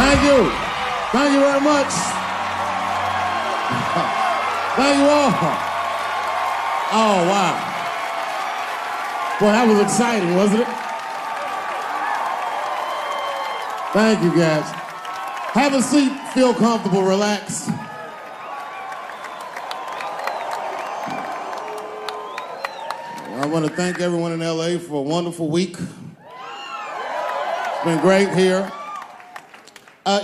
Thank you. Thank you very much. Thank you all. Oh, wow. Boy, that was exciting, wasn't it? Thank you, guys. Have a seat, feel comfortable, relax. I want to thank everyone in LA for a wonderful week. It's been great here.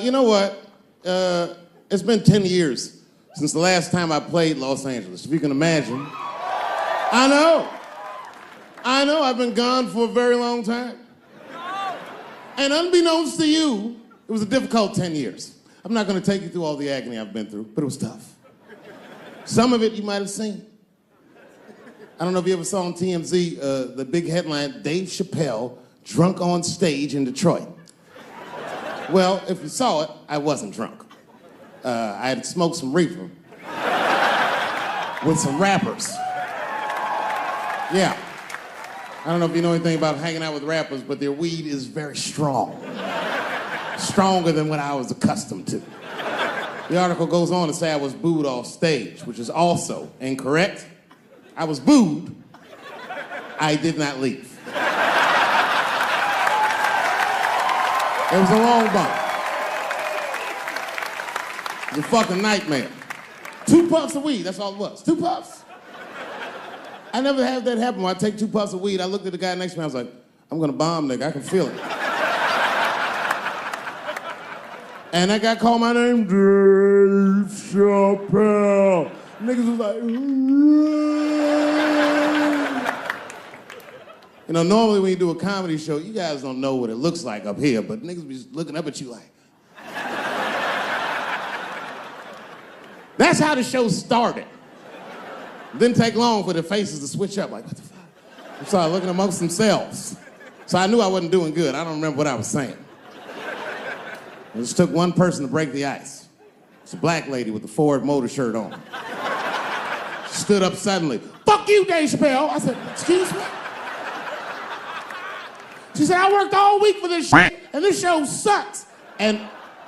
You know what? It's been 10 years since the last time I played Los Angeles, if you can imagine. I know, I've been gone for a very long time. And unbeknownst to you, it was a difficult 10 years. I'm not going to take you through all the agony I've been through, but it was tough. Some of it you might have seen. I don't know if you ever saw on TMZ the big headline, Dave Chappelle, drunk on stage in Detroit. Well, if you saw it, I wasn't drunk. I had smoked some reefer with some rappers. Yeah. I don't know if you know anything about hanging out with rappers, but their weed is very strong. Stronger than what I was accustomed to. The article goes on to say I was booed off stage, which is also incorrect. I was booed. I did not leave. It was a long bump. It was a fucking nightmare. 2 puffs of weed, that's all it was. 2 puffs. I never had that happen. When I take 2 puffs of weed, I looked at the guy next to me, I was like, I'm gonna bomb, nigga, I can feel it. And that guy called my name, Dave Chappelle. Niggas was like, you know, normally when you do a comedy show, you guys don't know what it looks like up here, but niggas be just looking up at you like. That's how the show started. Didn't take long for the faces to switch up, like, what the fuck? They started looking amongst themselves. So I knew I wasn't doing good. I don't remember what I was saying. It just took one person to break the ice. It's a black lady with a Ford Motor shirt on. She stood up suddenly. Fuck you, Dave Chappelle. I said, excuse me? She said, I worked all week for this shit, and this show sucks. And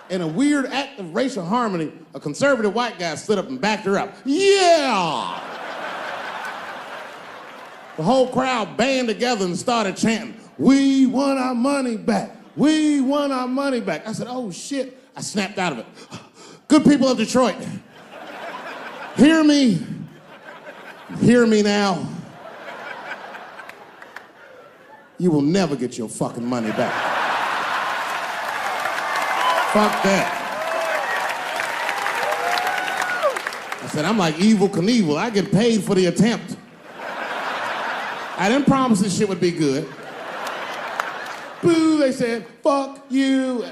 in a weird act of racial harmony, a conservative white guy stood up and backed her up. Yeah! The whole crowd band together and started chanting, we want our money back. We want our money back. I said, oh shit. I snapped out of it. Good people of Detroit, hear me. Hear me now. You will never get your fucking money back. Fuck that. I said, I'm like Evel Knievel. I get paid for the attempt. I didn't promise this shit would be good. Boo, they said, fuck you.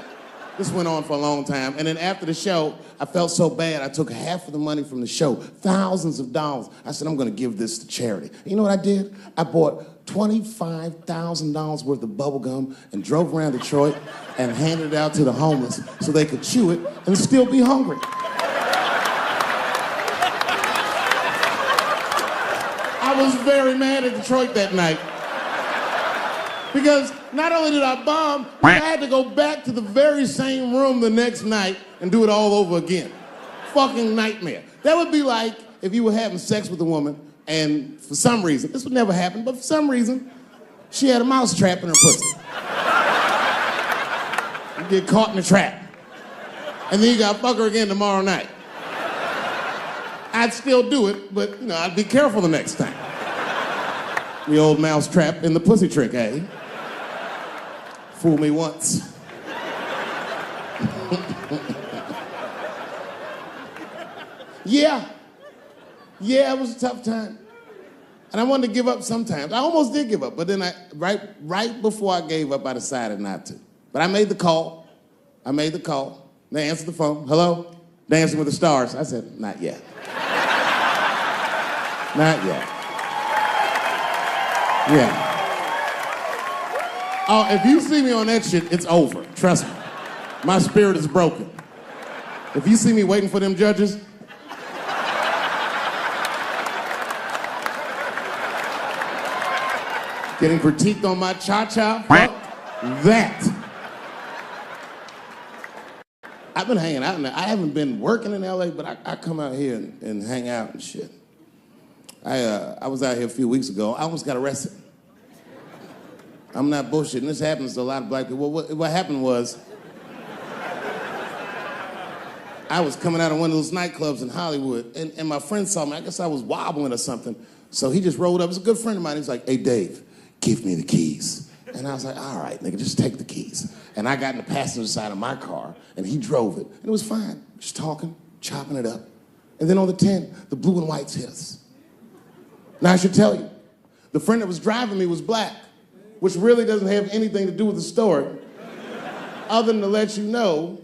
This went on for a long time. And then after the show, I felt so bad, I took half of the money from the show, thousands of dollars. I said, I'm gonna give this to charity. You know what I did? I bought $25,000 worth of bubble gum and drove around Detroit and handed it out to the homeless so they could chew it and still be hungry. I was very mad at Detroit that night. Because not only did I bomb, I had to go back to the very same room the next night and do it all over again. Fucking nightmare. That would be like if you were having sex with a woman and for some reason, this would never happen, but for some reason, she had a mouse trap in her pussy. You get caught in the trap. And then you gotta fuck her again tomorrow night. I'd still do it, but you know, I'd be careful the next time. The old mouse trap in the pussy trick, eh? Fool me once. Yeah, it was a tough time. And I wanted to give up sometimes. I almost did give up, but then right before I gave up, I decided not to. But I made the call. They answered the phone. Hello? Dancing with the Stars. I said, not yet. Not yet. Yeah. Oh, if you see me on that shit, it's over. Trust me. My spirit is broken. If you see me waiting for them judges, getting critiqued on my cha-cha, fuck that. I've been hanging out in there. I haven't been working in LA, but I come out here and hang out and shit. I was out here a few weeks ago. I almost got arrested. I'm not bullshitting. This happens to a lot of black people. What happened was, I was coming out of one of those nightclubs in Hollywood, and my friend saw me. I guess I was wobbling or something. So he just rolled up. It's a good friend of mine. He's like, "Hey, Dave, give me the keys." And I was like, "All right, nigga, just take the keys." And I got in the passenger side of my car, and he drove it. And it was fine. Just talking, chopping it up. And then on the 10, the blue and whites hit us. Now, I should tell you, the friend that was driving me was black, which really doesn't have anything to do with the story, other than to let you know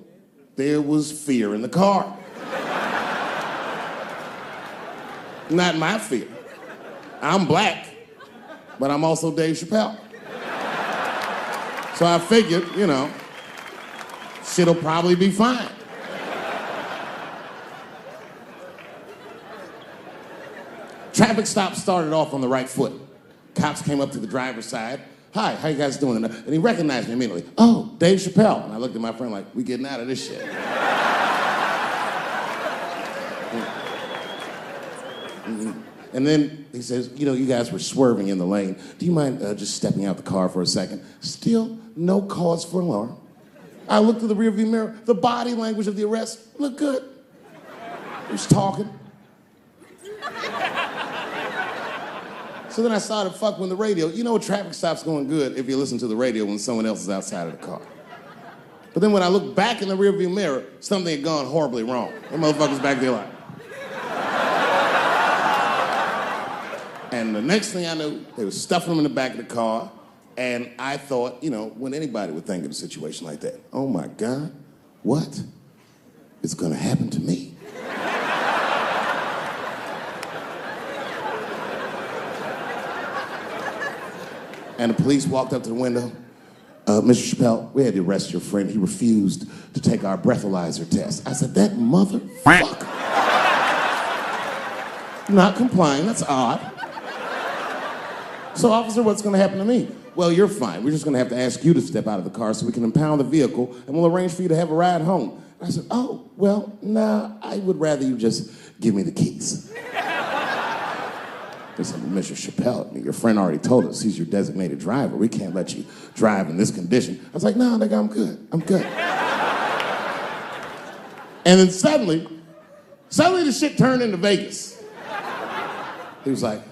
there was fear in the car. Not my fear. I'm black, but I'm also Dave Chappelle. So I figured, you know, shit'll probably be fine. Traffic stop started off on the right foot. Cops came up to the driver's side. "Hi, how you guys doing?" And he recognized me immediately. "Oh, Dave Chappelle." And I looked at my friend like, "We getting out of this shit." And then he says, "You know, you guys were swerving in the lane. Do you mind just stepping out the car for a second?" Still no cause for alarm. I looked through the rearview mirror. The body language of the arrest looked good. He was talking. So then I started fucking with the radio. You know, a traffic stop's going good if you listen to the radio when someone else is outside of the car. But then when I looked back in the rearview mirror, something had gone horribly wrong. The motherfucker's back there like. And the next thing I knew, they were stuffing him in the back of the car. And I thought, you know, when anybody would think of a situation like that, oh my God, what is gonna happen to me? And the police walked up to the window. "Mr. Chappelle, we had to arrest your friend. He refused to take our breathalyzer test." I said, "That motherfucker." Not complying, that's odd. "So, officer, what's gonna happen to me?" "Well, you're fine. We're just gonna have to ask you to step out of the car so we can impound the vehicle and we'll arrange for you to have a ride home." I said, "Oh, well, nah, I would rather you just give me the keys." They said, "Mr. Chappelle, your friend already told us he's your designated driver. We can't let you drive in this condition." I was like, "No, nigga, I'm good. I'm good." And then suddenly the shit turned into Vegas. He was like,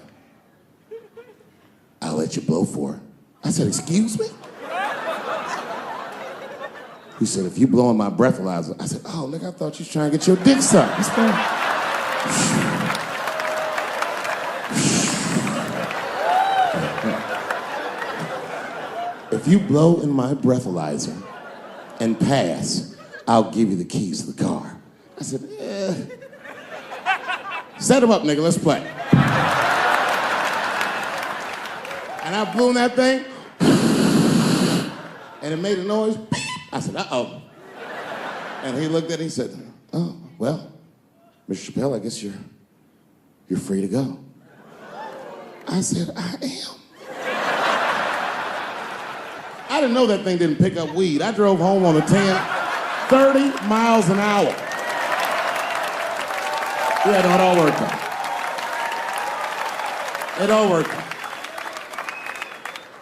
"I'll let you blow for it." I said, "Excuse me?" He said, "If you blow on my breathalyzer." I said, "Oh, nigga, I thought you was trying to get your dick sucked." What's going on? "If you blow in my breathalyzer and pass, I'll give you the keys to the car." I said, "Set him up, nigga, let's play." And I blew in that thing, and it made a noise. I said, "Uh-oh." And he looked at it, he said, "Oh, well, Mr. Chappelle, I guess you're free to go." I said, "I am." I didn't know that thing didn't pick up weed. I drove home on the 10, 30 miles an hour. Yeah, no, it all worked out. It all worked out.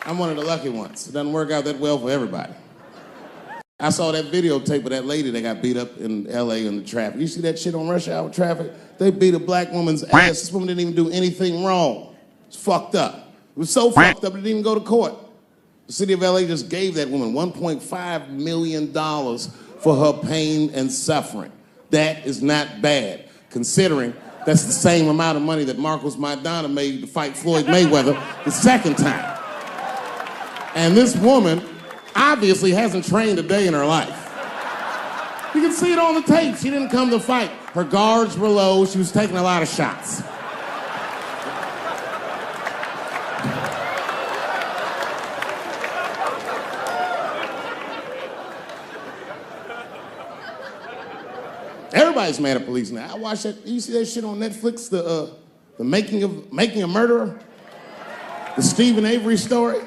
I'm one of the lucky ones. It doesn't work out that well for everybody. I saw that videotape of that lady that got beat up in LA in the traffic. You see that shit on rush hour traffic? They beat a black woman's ass. This woman didn't even do anything wrong. It's fucked up. It was so fucked up it didn't even go to court. The city of LA just gave that woman $1.5 million for her pain and suffering. That is not bad, considering that's the same amount of money that Marcos Maidana made to fight Floyd Mayweather the second time. And this woman obviously hasn't trained a day in her life. You can see it on the tape. She didn't come to fight. Her guards were low. She was taking a lot of shots. Everybody's mad at police now. I watched that. You see that shit on Netflix? The making a murderer? The Stephen Avery story?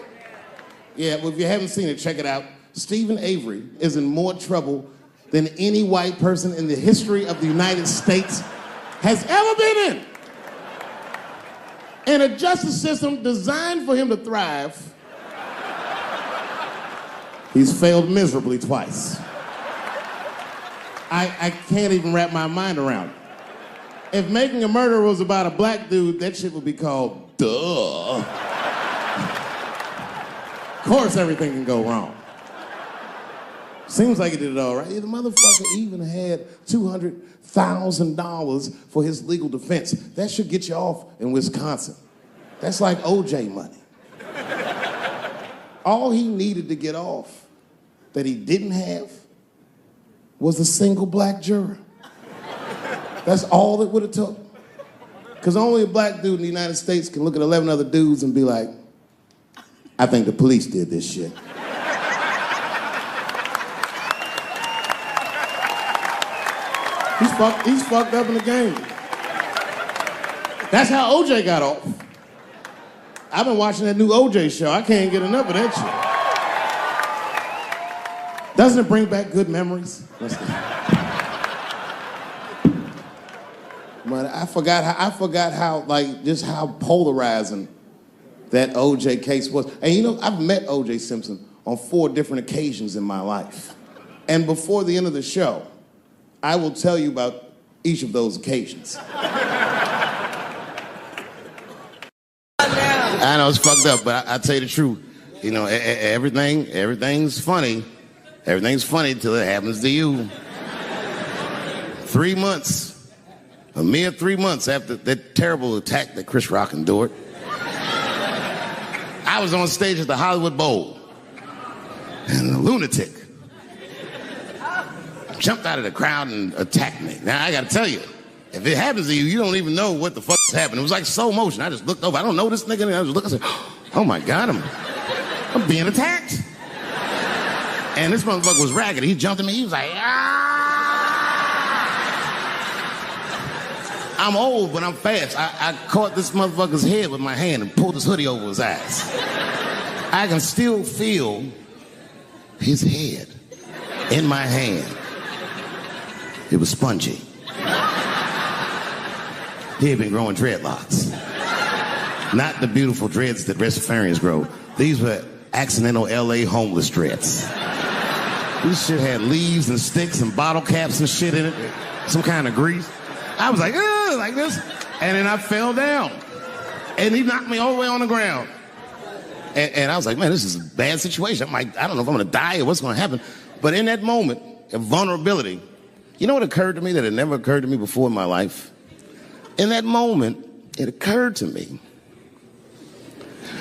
Yeah, well, if you haven't seen it, check it out. Stephen Avery is in more trouble than any white person in the history of the United States has ever been in. In a justice system designed for him to thrive, he's failed miserably twice. I can't even wrap my mind around it. If Making a Murderer was about a black dude, that shit would be called Duh. Of course everything can go wrong. Seems like he did it all right. The motherfucker even had $200,000 for his legal defense. That should get you off in Wisconsin. That's like OJ money. All he needed to get off that he didn't have was a single black juror. That's all it would have took. Because only a black dude in the United States can look at 11 other dudes and be like, I think the police did this shit. He's fucked up in the game. That's how OJ got off. I've been watching that new OJ show. I can't get enough of that shit. Doesn't it bring back good memories? But I forgot how, like, just how polarizing that OJ case was. And you know, I've met OJ Simpson on 4 different occasions in my life. And before the end of the show, I will tell you about each of those occasions. I know it's fucked up, but I'll tell you the truth. You know, everything's funny. Everything's funny till it happens to you. 3 months, a mere 3 months after that terrible attack that Chris Rock endured, I was on stage at the Hollywood Bowl, and a lunatic jumped out of the crowd and attacked me. Now, I gotta tell you, if it happens to you, you don't even know what the fuck is happening. It was like slow motion. I just looked over. I don't know this nigga. And I was looking, I said, oh my God, I'm being attacked. And this motherfucker was ragged. He jumped at me. He was like, ah! I'm old, but I'm fast. I caught this motherfucker's head with my hand and pulled his hoodie over his eyes. I can still feel his head in my hand. It was spongy. He had been growing dreadlocks. Not the beautiful dreads that Rastafarians grow. These were accidental LA homeless dreads. This shit had leaves and sticks and bottle caps and shit in it. Some kind of grease. I was like, ugh, like this. And then I fell down. And he knocked me all the way on the ground. And I was like, man, this is a bad situation. I don't know if I'm gonna die or what's gonna happen. But in that moment of vulnerability, you know what occurred to me that had never occurred to me before in my life? In that moment, it occurred to me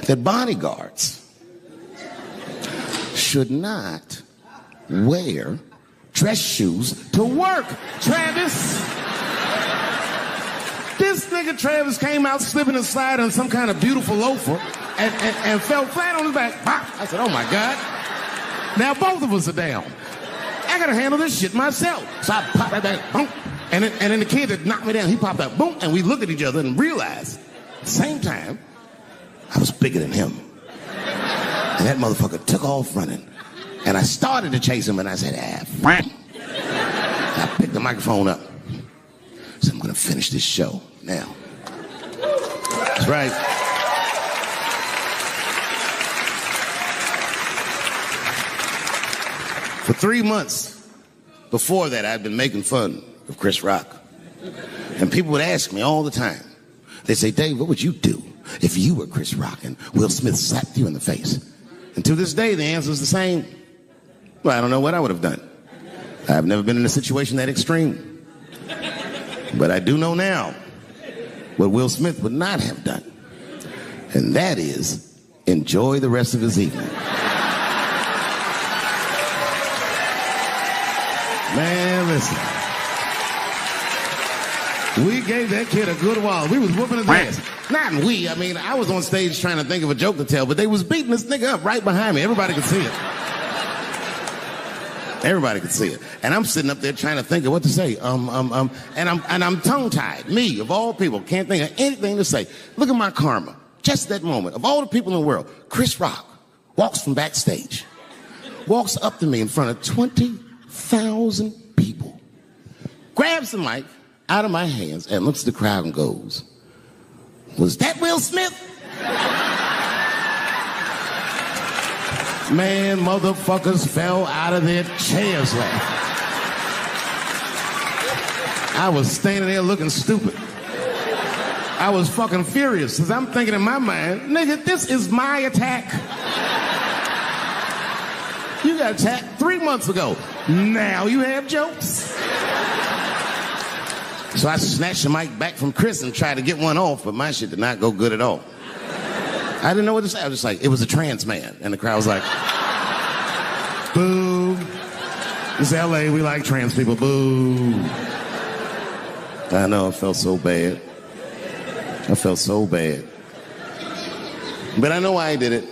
that bodyguards should not wear dress shoes to work. Travis. This nigga Travis came out slipping and sliding on some kind of beautiful loafer and fell flat on his back. I said, oh my God. Now both of us are down. I gotta handle this shit myself. So I popped right back, boom. And then the kid that knocked me down, he popped out, boom, and we looked at each other and realized at the same time, I was bigger than him. And that motherfucker took off running. And I started to chase him, and I said, I picked the microphone up. So I'm gonna finish this show now. That's right. For 3 months before that, I'd been making fun of Chris Rock. And people would ask me all the time. They'd say, Dave, what would you do if you were Chris Rock and Will Smith slapped you in the face? And to this day, the answer is the same. Well, I don't know what I would have done. I've never been in a situation that extreme. But I do know now what Will Smith would not have done. And that is enjoy the rest of his evening. Man, listen. We gave that kid a good while. We was whooping his ass. Not we. I mean, I was on stage trying to think of a joke to tell, but they was beating this nigga up right behind me. Everybody could see it. Everybody could see it. And I'm sitting up there trying to think of what to say. And I'm tongue-tied. Me, of all people, can't think of anything to say. Look at my karma. Just that moment. Of all the people in the world, Chris Rock walks from backstage, walks up to me in front of 20,000 grabs the mic out of my hands and looks at the crowd and goes, "Was that Will Smith?" Man, motherfuckers fell out of their chairs laughing. I was standing there looking stupid. I was fucking furious, because I'm thinking in my mind, nigga, this is my attack. You got attacked 3 months ago. Now you have jokes. So I snatched the mic back from Chris and tried to get one off, but my shit did not go good at all. I didn't know what to say. I was just like, it was a trans man. And the crowd was like, boo. It's LA, we like trans people, boo. I know, I felt so bad. I felt so bad. But I know why I did it.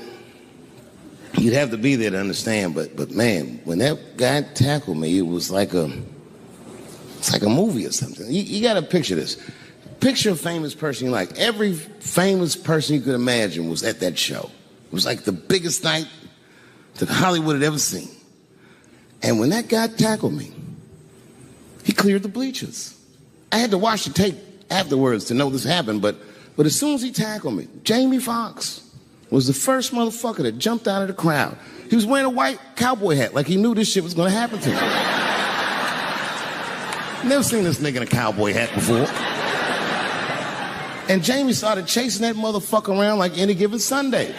You'd have to be there to understand, but man, when that guy tackled me, it was like it's like a movie or something. You gotta picture this. Picture a famous person you like. Every famous person you could imagine was at that show. It was like the biggest night that Hollywood had ever seen. And when that guy tackled me, he cleared the bleachers. I had to watch the tape afterwards to know this happened, but as soon as he tackled me, Jamie Foxx was the first motherfucker that jumped out of the crowd. He was wearing a white cowboy hat like he knew this shit was gonna happen to him. Never seen this nigga in a cowboy hat before. And Jamie started chasing that motherfucker around like any given Sunday.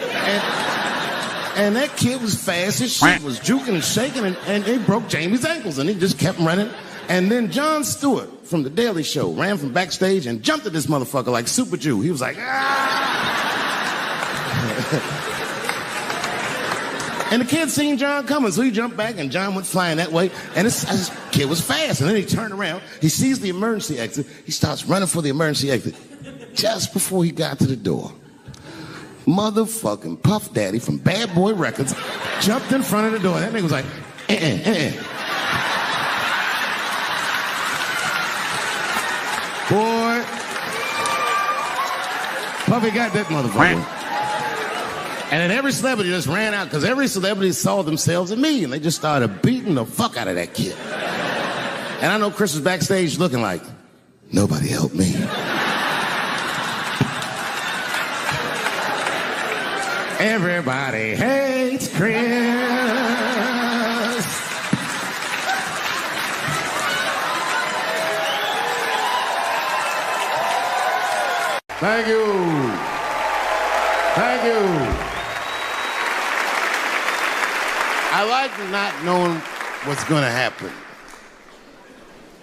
And that kid was fast as shit, was juking and shaking, and he broke Jamie's ankles, and he just kept running. And then Jon Stewart from The Daily Show ran from backstage and jumped at this motherfucker like Super Jew. He was like, ah! And the kid seen Jon coming, so he jumped back, and Jon went flying that way. And this kid was fast. And then he turned around. He sees the emergency exit. He starts running for the emergency exit. Just before he got to the door, motherfucking Puff Daddy from Bad Boy Records jumped in front of the door. That nigga was like, Boy, Puffy got that motherfucker. And then every celebrity just ran out, because every celebrity saw themselves in me, and they just started beating the fuck out of that kid. And I know Chris was backstage looking like, nobody helped me. Everybody hates Chris. Thank you. Thank you. I like not knowing what's going to happen.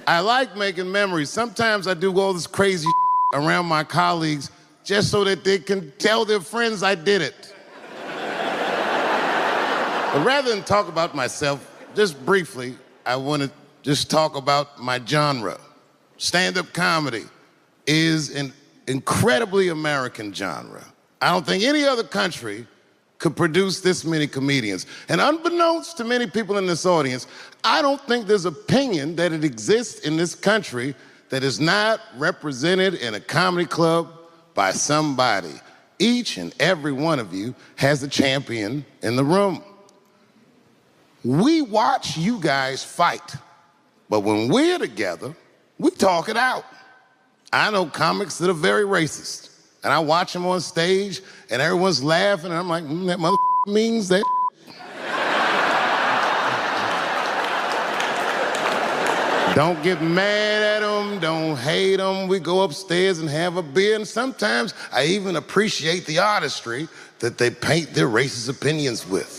I like making memories. Sometimes I do all this crazy around my colleagues just so that they can tell their friends I did it. But rather than talk about myself, just briefly, I want to just talk about my genre. Stand-up comedy is an incredibly American genre. I don't think any other country could produce this many comedians. And unbeknownst to many people in this audience, I don't think there's opinion that it exists in this country that is not represented in a comedy club by somebody. Each and every one of you has a champion in the room. We watch you guys fight, but when we're together, we talk it out. I know comics that are very racist, and I watch them on stage, and everyone's laughing, and I'm like, that motherfucker means that. Don't get mad at them, don't hate them. We go upstairs and have a beer, and sometimes I even appreciate the artistry that they paint their racist opinions with.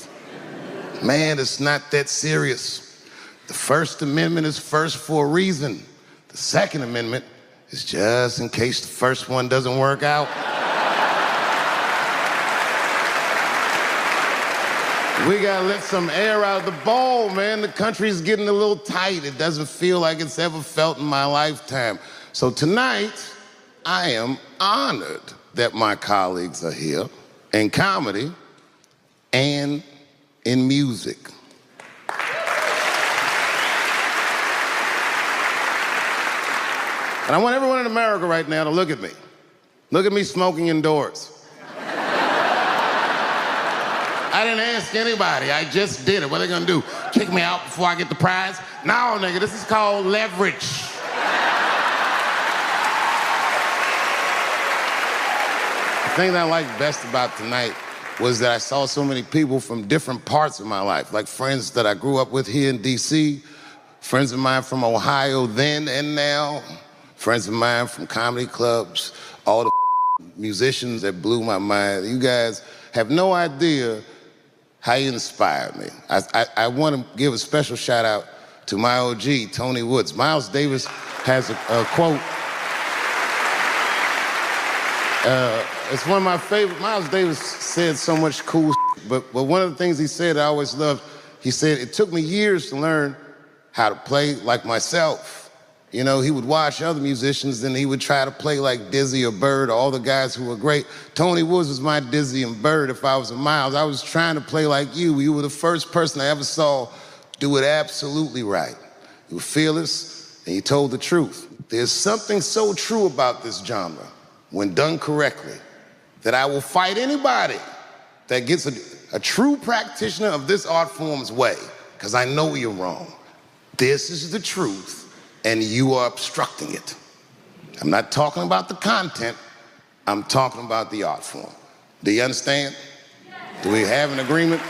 Man, it's not that serious. The First Amendment is first for a reason. The Second Amendment is just in case the first one doesn't work out. We gotta let some air out of the ball, man. The country's getting a little tight. It doesn't feel like it's ever felt in my lifetime. So tonight, I am honored that my colleagues are here in comedy and in music. And I want everyone in America right now to look at me. Look at me smoking indoors. I didn't ask anybody, I just did it. What are they gonna do? Kick me out before I get the prize? No, nigga, this is called leverage. thing that I liked best about tonight was that I saw so many people from different parts of my life, like friends that I grew up with here in D.C., friends of mine from Ohio then and now, friends of mine from comedy clubs, all the musicians that blew my mind. You guys have no idea how you inspired me. I want to give a special shout out to my OG, Tony Woods. Miles Davis has a quote. It's one of my favorite. Miles Davis said so much cool shit, but one of the things he said I always loved, he said, it took me years to learn how to play like myself. You know, he would watch other musicians and he would try to play like Dizzy or Bird or all the guys who were great. Tony Woods was my Dizzy and Bird if I was a Miles. I was trying to play like you. You were the first person I ever saw do it absolutely right. You were fearless and you told the truth. There's something so true about this genre, when done correctly, that I will fight anybody that gets a true practitioner of this art form's way, because I know you're wrong. This is the truth, and you are obstructing it. I'm not talking about the content, I'm talking about the art form. Do you understand? Do we have an agreement?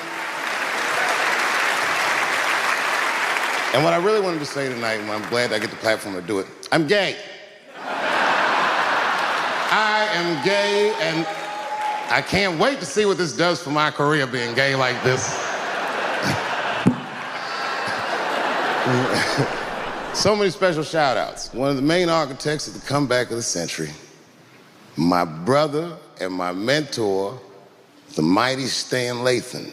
And what I really wanted to say tonight, and I'm glad I get the platform to do it, I'm gay. I am gay, and I can't wait to see what this does for my career, being gay like this. So many special shout outs. One of the main architects of the comeback of the century, my brother and my mentor, the mighty Stan Lathan.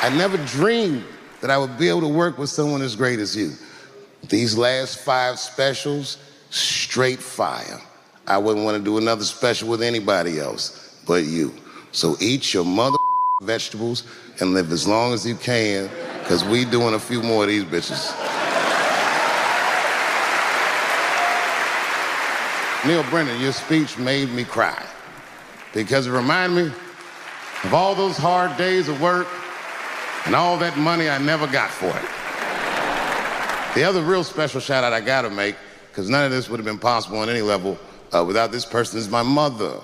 I never dreamed that I would be able to work with someone as great as you. These last 5 specials, straight fire. I wouldn't want to do another special with anybody else but you. So eat your mother vegetables and live as long as you can, because we doing a few more of these bitches. Neil Brennan, your speech made me cry, because it reminded me of all those hard days of work and all that money I never got for it. The other real special shout out I gotta make, because none of this would have been possible on any level without this person, is my mother.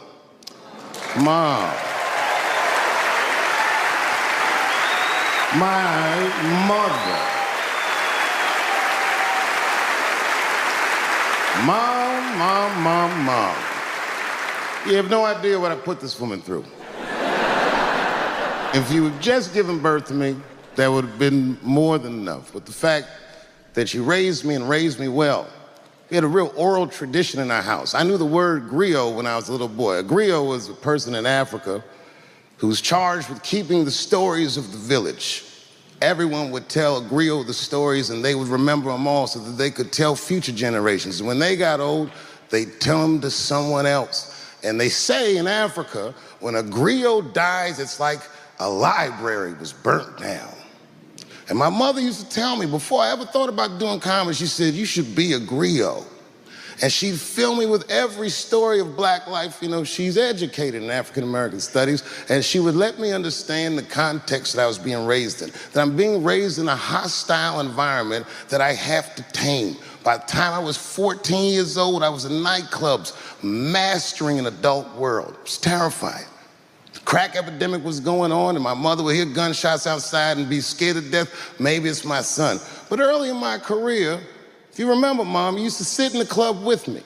Mom. My mother. Mom. You have no idea what I put this woman through. If you had just given birth to me, that would have been more than enough. But the fact that she raised me and raised me well, we had a real oral tradition in our house. I knew the word griot when I was a little boy. A griot was a person in Africa who's charged with keeping the stories of the village. Everyone would tell a griot the stories, and they would remember them all so that they could tell future generations. And when they got old, they'd tell them to someone else. And they say in Africa, when a griot dies, it's like a library was burnt down. And my mother used to tell me, before I ever thought about doing comedy, she said, you should be a griot. And she'd fill me with every story of black life. You know, she's educated in African-American studies, and she would let me understand the context that I was being raised in, that I'm being raised in a hostile environment that I have to tame. By the time I was 14 years old, I was in nightclubs, mastering an adult world. It was terrifying. The crack epidemic was going on, and my mother would hear gunshots outside and be scared to death. Maybe it's my son. But early in my career, if you remember, Mom, you used to sit in the club with me.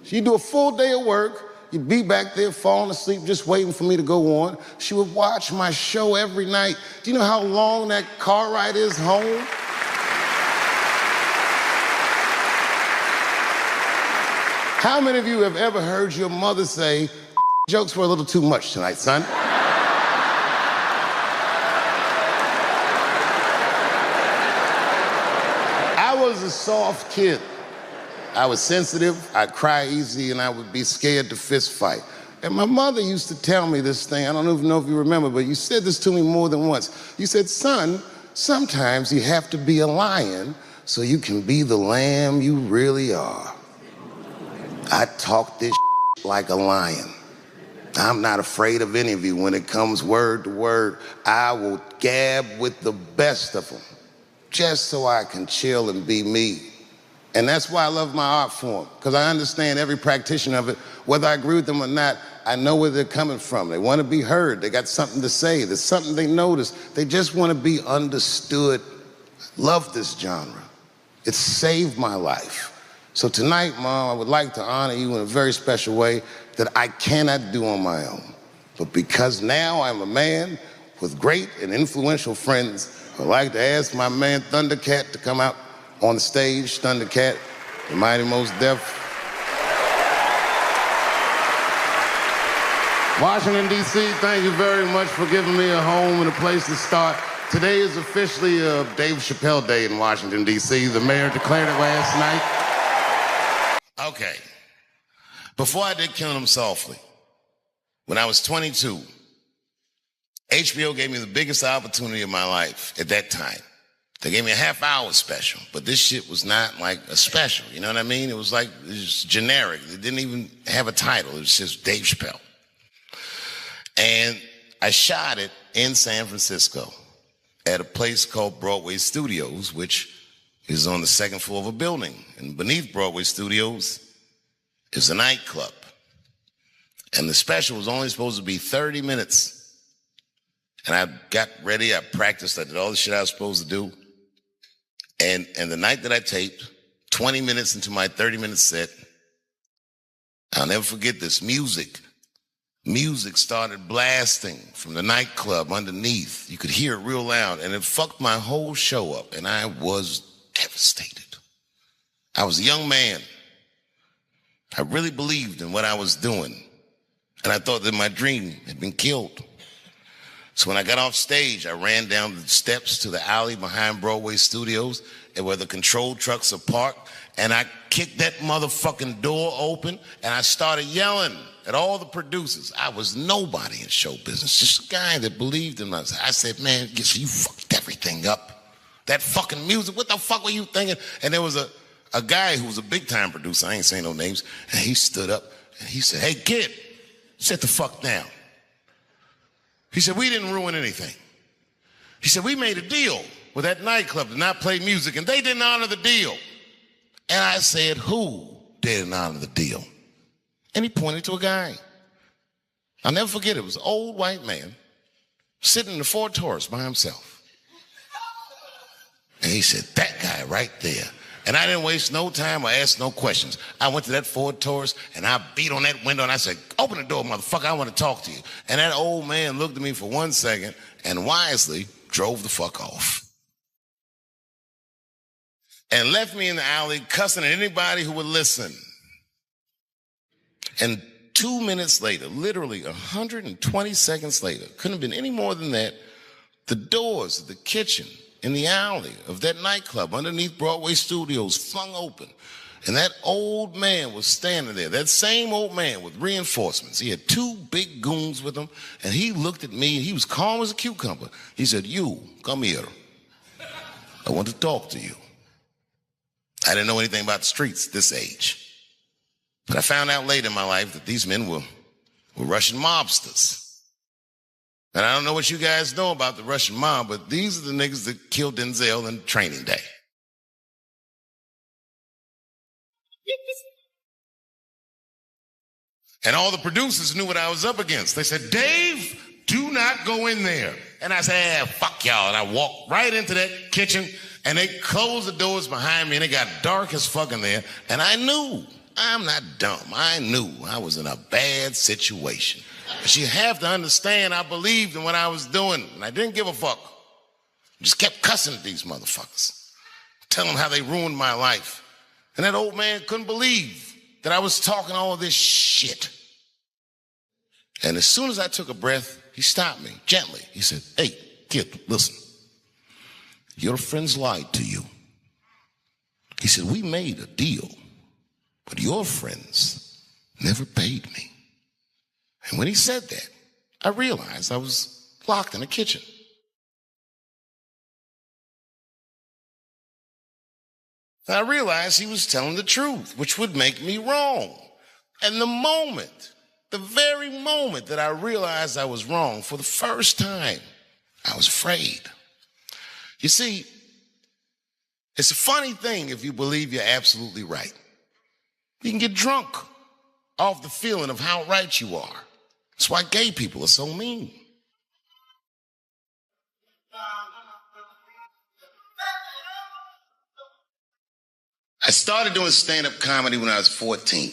She'd do a full day of work. You'd be back there falling asleep, just waiting for me to go on. She would watch my show every night. Do you know how long that car ride is home? How many of you have ever heard your mother say, jokes were a little too much tonight, son? I was a soft kid. I was sensitive, I'd cry easy, and I would be scared to fist fight. And my mother used to tell me this thing, I don't even know if you remember, but you said this to me more than once. You said, son, sometimes you have to be a lion so you can be the lamb you really are. I talk this like a lion. I'm not afraid of any of you. When it comes word to word, I will gab with the best of them, just so I can chill and be me. And that's why I love my art form, because I understand every practitioner of it. Whether I agree with them or not, I know where they're coming from. They want to be heard. They got something to say. There's something they notice. They just want to be understood. Love this genre. It saved my life. So tonight, Mom, I would like to honor you in a very special way that I cannot do on my own. But because now I'm a man with great and influential friends, I'd like to ask my man Thundercat to come out on the stage. Thundercat, the Mighty Most Def. Washington, D.C., thank you very much for giving me a home and a place to start. Today is officially Dave Chappelle Day in Washington, D.C. The mayor declared it last night. Okay. Before I did Killing Him Softly, when I was 22, HBO gave me the biggest opportunity of my life at that time. They gave me a half-hour special, but this shit was not like a special, you know what I mean? It was like, it was generic. It didn't even have a title. It was just Dave Chappelle. And I shot it in San Francisco at a place called Broadway Studios, which is on the second floor of a building. And beneath Broadway Studios is a nightclub. And the special was only supposed to be 30 minutes. And I got ready, I practiced, I did all the shit I was supposed to do. And the night that I taped, 20 minutes into my 30-minute set, I'll never forget this, music started blasting from the nightclub underneath. You could hear it real loud, and it fucked my whole show up, and I was devastated. I was a young man. I really believed in what I was doing, and I thought that my dream had been killed. So when I got off stage, I ran down the steps to the alley behind Broadway Studios and where the control trucks are parked, and I kicked that motherfucking door open, and I started yelling at all the producers. I was nobody in show business, just a guy that believed in us. I said, man, you fucked everything up. That fucking music, what the fuck were you thinking? And there was a guy who was a big-time producer, I ain't saying no names, and he stood up, and he said, hey, kid, sit the fuck down. He said, we didn't ruin anything. He said, we made a deal with that nightclub to not play music, and they didn't honor the deal. And I said, who didn't honor the deal? And he pointed to a guy. I'll never forget it. It was an old white man sitting in the Ford Taurus by himself. And he said, that guy right there. And I didn't waste no time or ask no questions. I went to that Ford Taurus and I beat on that window and I said, open the door, motherfucker, I want to talk to you. And that old man looked at me for 1 second and wisely drove the fuck off. And left me in the alley cussing at anybody who would listen. And 2 minutes later, literally 120 seconds later, couldn't have been any more than that, the doors of the kitchen in the alley of that nightclub underneath Broadway Studios flung open. And that old man was standing there, that same old man with reinforcements. He had 2 big goons with him, and he looked at me, and he was calm as a cucumber. He said, you, come here. I want to talk to you. I didn't know anything about the streets at this age. But I found out later in my life that these men were Russian mobsters. And I don't know what you guys know about the Russian mob, but these are the niggas that killed Denzel in Training Day. And all the producers knew what I was up against. They said, Dave, do not go in there. And I said, fuck y'all. And I walked right into that kitchen, and they closed the doors behind me, and it got dark as fuck in there. And I knew, I'm not dumb, I knew I was in a bad situation. But you have to understand, I believed in what I was doing, and I didn't give a fuck. I just kept cussing at these motherfuckers, telling them how they ruined my life. And that old man couldn't believe that I was talking all this shit. And as soon as I took a breath, he stopped me gently. He said, hey, kid, listen. Your friends lied to you. He said, we made a deal, but your friends never paid me. And when he said that, I realized I was locked in the kitchen. And I realized he was telling the truth, which would make me wrong. And the very moment that I realized I was wrong, for the first time, I was afraid. You see, It's a funny thing if you believe you're absolutely right. You can get drunk off the feeling of how right you are. That's why gay people are so mean. I started doing stand-up comedy when I was 14.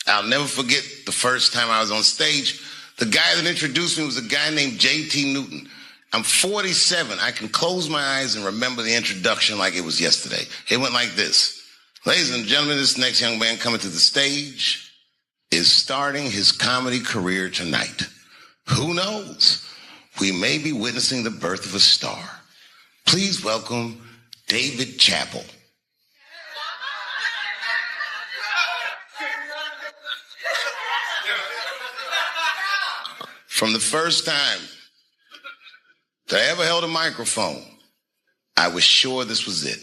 I'll never forget the first time I was on stage. The guy that introduced me was a guy named J.T. Newton. I'm 47. I can close my eyes and remember the introduction like it was yesterday. It went like this. Ladies and gentlemen, this next young man coming to the stage is starting his comedy career tonight. Who knows? We may be witnessing the birth of a star. Please welcome Dave Chappelle. From the first time that I ever held a microphone, I was sure this was it.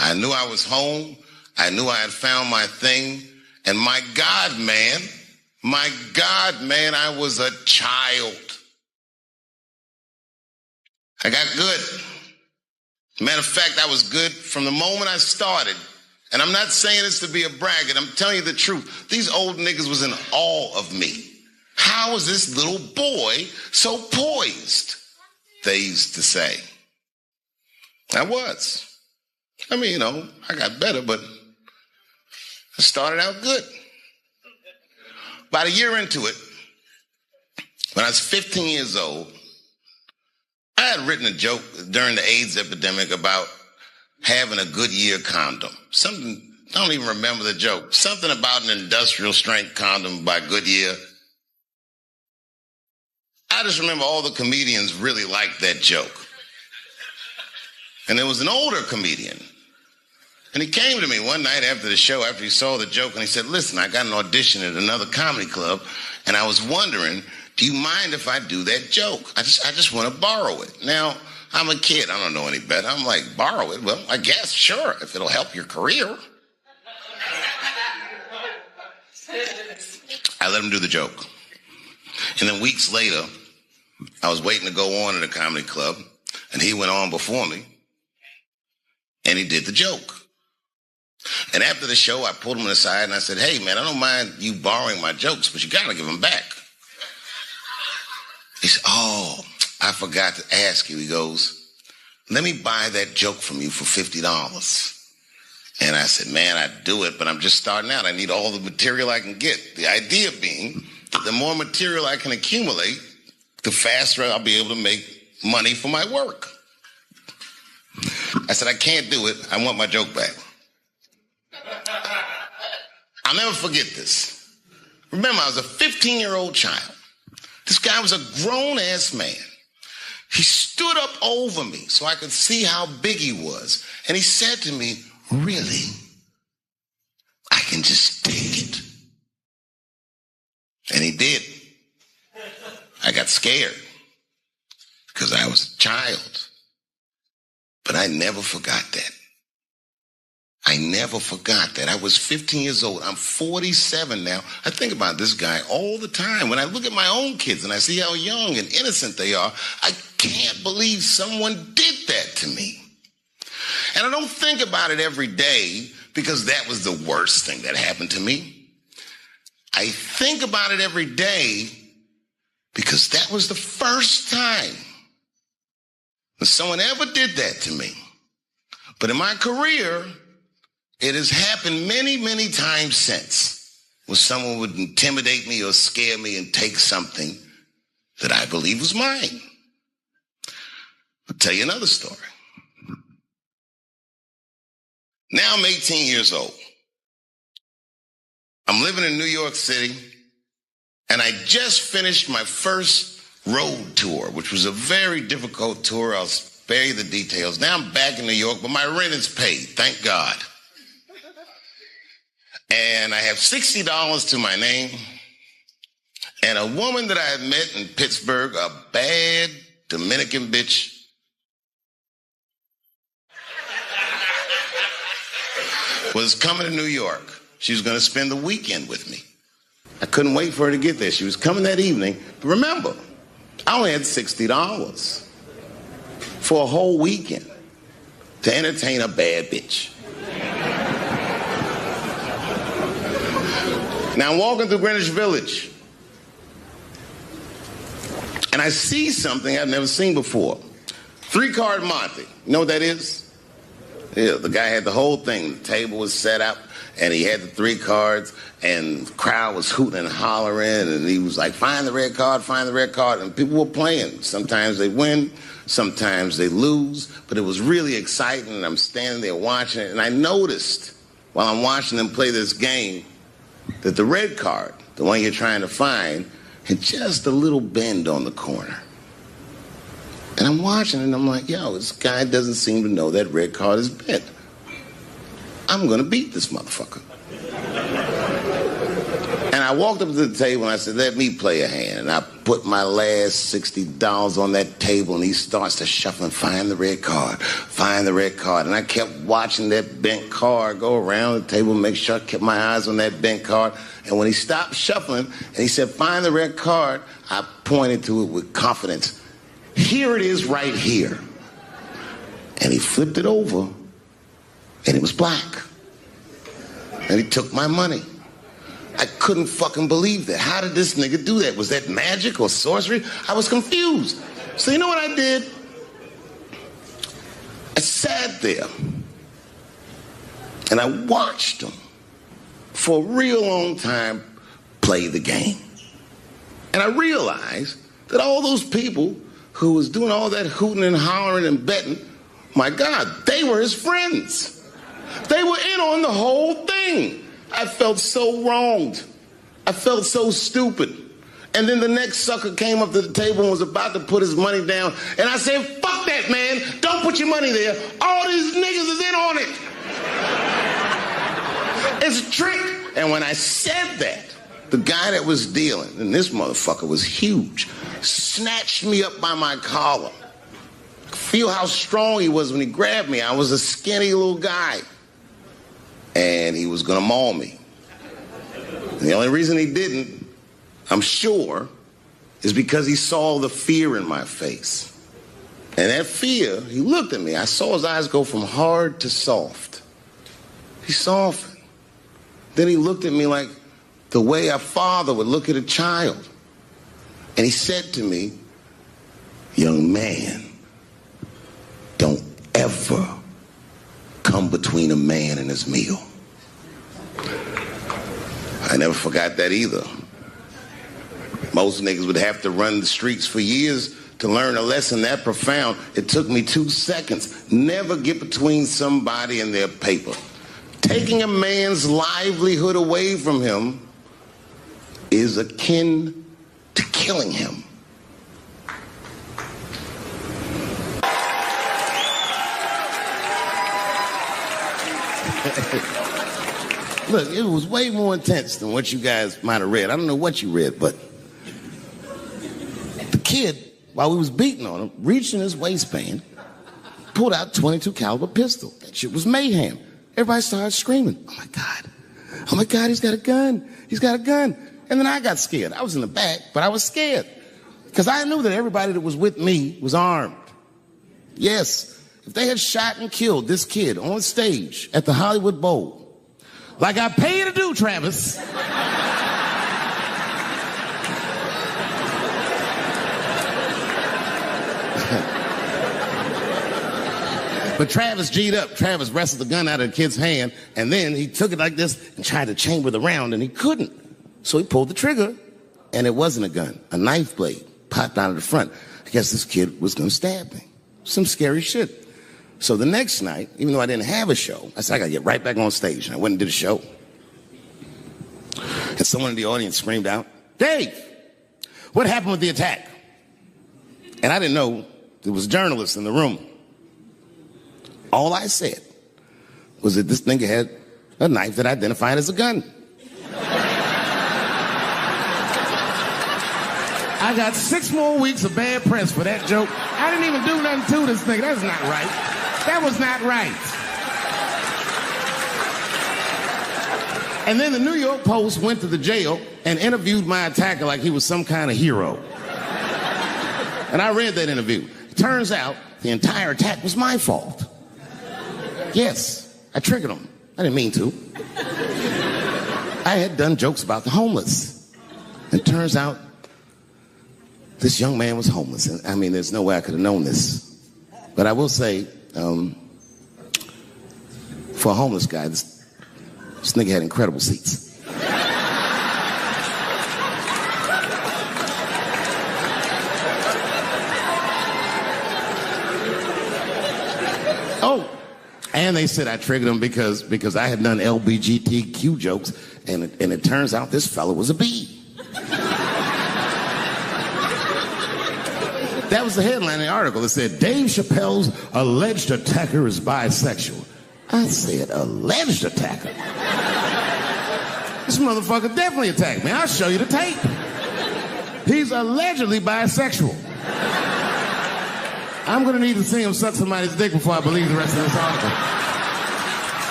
I knew I was home. I knew I had found my thing. And my God, man, I was a child. I got good. Matter of fact, I was good from the moment I started. And I'm not saying this to be a braggart. I'm telling you the truth. These old niggas was in awe of me. How is this little boy so poised? They used to say. I was. I mean, I got better, but I started out good. About a year into it, when I was 15 years old, I had written a joke during the AIDS epidemic about having a Goodyear condom. Something, I don't even remember the joke. Something about an industrial strength condom by Goodyear. I just remember all the comedians really liked that joke. And there was an older comedian. And he came to me one night after the show, after he saw the joke, and he said, listen, I got an audition at another comedy club, and I was wondering, do you mind if I do that joke? I just want to borrow it. Now, I'm a kid. I don't know any better. I'm like, borrow it? Well, I guess, sure, if it'll help your career. I let him do the joke. And then weeks later, I was waiting to go on at a comedy club, and he went on before me, and he did the joke. And after the show, I pulled him aside, and I said, hey, man, I don't mind you borrowing my jokes, but you got to give them back. He said, oh, I forgot to ask you. He goes, let me buy that joke from you for $50. And I said, man, I'd do it, but I'm just starting out. I need all the material I can get. The idea being, the more material I can accumulate, the faster I'll be able to make money for my work. I said, I can't do it. I want my joke back. I'll never forget this. Remember, I was a 15-year-old child. This guy was a grown-ass man. He stood up over me so I could see how big he was. And he said to me, really? I can just take it. And he did. I got scared because I was a child. But I never forgot that. I never forgot that. I was 15 years old. I'm 47 now. I think about this guy all the time. When I look at my own kids and I see how young and innocent they are, I can't believe someone did that to me. And I don't think about it every day because that was the worst thing that happened to me. I think about it every day because that was the first time that someone ever did that to me. But in my career, it has happened many, many times since where someone would intimidate me or scare me and take something that I believe was mine. I'll tell you another story. Now I'm 18 years old. I'm living in New York City, and I just finished my first road tour, which was a very difficult tour. I'll spare you the details. Now I'm back in New York, but my rent is paid, thank God. And I have $60 to my name. And a woman that I had met in Pittsburgh, a bad Dominican bitch, was coming to New York. She was going to spend the weekend with me. I couldn't wait for her to get there. She was coming that evening. But remember, I only had $60 for a whole weekend. to entertain a bad bitch. Now I'm walking through Greenwich Village, and I see something I've never seen before. 3-card Monte. You know what that is? Yeah, the guy had the whole thing. The table was set up, and he had the 3 cards, and the crowd was hooting and hollering, and he was like, find the red card, find the red card, and people were playing. Sometimes they win, sometimes they lose, but it was really exciting, and I'm standing there watching it, and I noticed while I'm watching them play this game that the red card, the one you're trying to find, had just a little bend on the corner. And I'm watching it, and I'm like, yo, this guy doesn't seem to know that red card is bent. I'm going to beat this motherfucker. And I walked up to the table, and I said, let me play a hand. And I put my last $60 on that table, and he starts to shuffle and find the red card, find the red card. And I kept watching that bent card go around the table, make sure I kept my eyes on that bent card. And when he stopped shuffling, and he said, find the red card, I pointed to it with confidence. Here it is right here. And he flipped it over, and it was black. And he took my money. I couldn't fucking believe that. How did this nigga do that? Was that magic or sorcery? I was confused. So you know what I did? I sat there, and I watched him for a real long time play the game. And I realized that all those people who was doing all that hooting and hollering and betting, my God, they were his friends. They were in on the whole thing. I felt so wronged. I felt so stupid. And then the next sucker came up to the table and was about to put his money down. And I said, fuck that, man. Don't put your money there. All these niggas is in on it. It's a trick. And when I said that, the guy that was dealing, and this motherfucker was huge, snatched me up by my collar. Feel how strong he was when he grabbed me. I was a skinny little guy. And he was gonna maul me. And the only reason he didn't, I'm sure, is because he saw the fear in my face. And that fear, he looked at me. I saw his eyes go from hard to soft. He softened. Then he looked at me like the way a father would look at a child. And he said to me, young man, don't ever come between a man and his meal. I never forgot that either. Most niggas would have to run the streets for years to learn a lesson that profound. It took me 2 seconds. Never get between somebody and their paper. Taking a man's livelihood away from him is akin to killing him. Look, it was way more intense than what you guys might have read. I don't know what you read, but the kid, while we was beating on him, reached in his waistband, pulled out a .22 caliber pistol. That shit was mayhem. Everybody started screaming, oh my God, he's got a gun, he's got a gun. And then I got scared. I was in the back, but I was scared because I knew that everybody that was with me was armed. Yes, if they had shot and killed this kid on stage at the Hollywood Bowl, like I pay you to do, Travis, but Travis G'd up. Travis wrestled the gun out of the kid's hand, and then he took it like this and tried to chamber the round, and he couldn't. So he pulled the trigger, and it wasn't a gun. A knife blade popped out of the front. I guess this kid was going to stab me. Some scary shit. So the next night, even though I didn't have a show, I said, I got to get right back on stage. And I went and did a show. And someone in the audience screamed out, Dave, what happened with the attack? And I didn't know there was journalists in the room. All I said was that this nigga had a knife that identified as a gun. I got 6 more weeks of bad press for that joke. I didn't even do nothing to this nigga. That's not right. That was not right. And then the New York Post went to the jail and interviewed my attacker like he was some kind of hero. And I read that interview. It turns out the entire attack was my fault. Yes, I triggered him. I didn't mean to. I had done jokes about the homeless. It turns out this young man was homeless. And I mean, there's no way I could have known this. But I will say, for a homeless guy, this nigga had incredible seats. Oh, and they said I triggered him because I had done LBGTQ jokes, and it turns out this fella was a B. That was the headline in the article. It said, Dave Chappelle's alleged attacker is bisexual. I said, alleged attacker? This motherfucker definitely attacked me. I'll show you the tape. He's allegedly bisexual. I'm going to need to see him suck somebody's dick before I believe the rest of this article.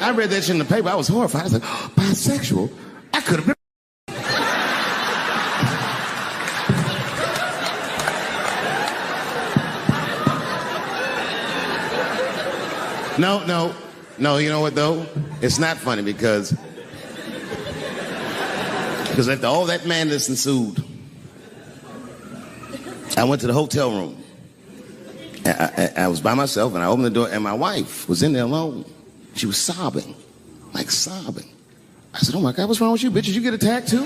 I read that shit in the paper. I was horrified. I was like, oh, bisexual? I could have been. No, you know what, though? It's not funny because after all that madness ensued, I went to the hotel room. I was by myself, and I opened the door, and my wife was in there alone. She was sobbing, like sobbing. I said, oh, my God, what's wrong with you, bitch? Did you get attacked, too?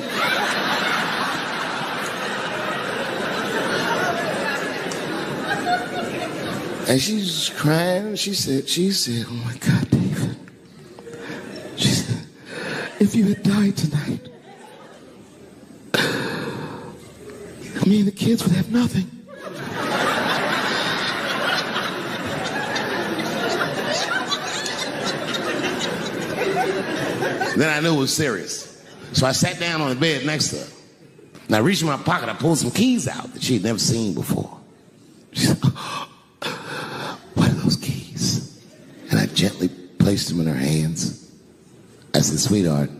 And she's crying. She said, oh, my God, David. She said, if you had died tonight, me and the kids would have nothing. Then I knew it was serious. So I sat down on the bed next to her. And I reached in my pocket, I pulled some keys out that she'd never seen before. She said, what are those keys? And I gently placed them in her hands. I said, sweetheart,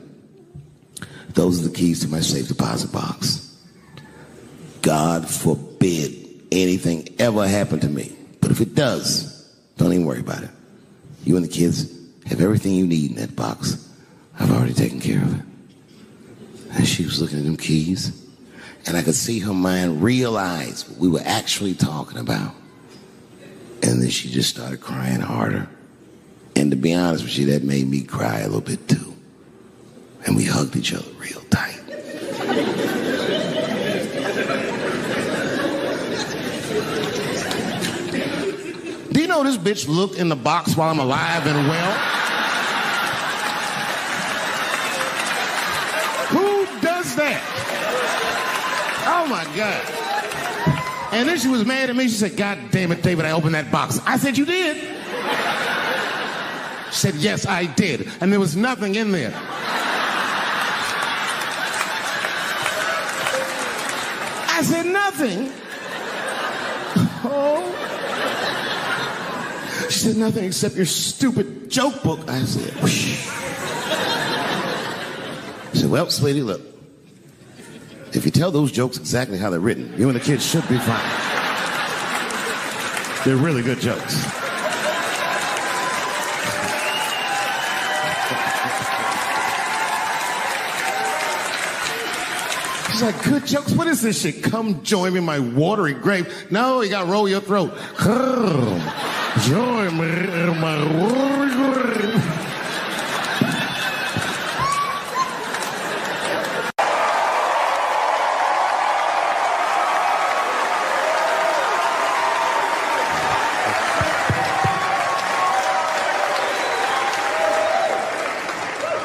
those are the keys to my safe deposit box. God forbid anything ever happen to me. But if it does, don't even worry about it. You and the kids have everything you need in that box. I've already taken care of it. And she was looking at them keys, and I could see her mind realize what we were actually talking about. And then she just started crying harder. And to be honest with you, that made me cry a little bit too. And we hugged each other real tight. Do you know this bitch looked in the box while I'm alive and well? Who does that? Oh, my God. And then she was mad at me. She said, God damn it, David, I opened that box. I said, you did? She said, yes, I did. And there was nothing in there. I said, nothing? Oh. She said, nothing except your stupid joke book. I said, whoosh. She said, well, sweetie, look. If you tell those jokes exactly how they're written, you and the kids should be fine. They're really good jokes. She's like, good jokes? What is this shit? Come join me in my watery grave. No, you gotta roll your throat. Join me in my watery grave.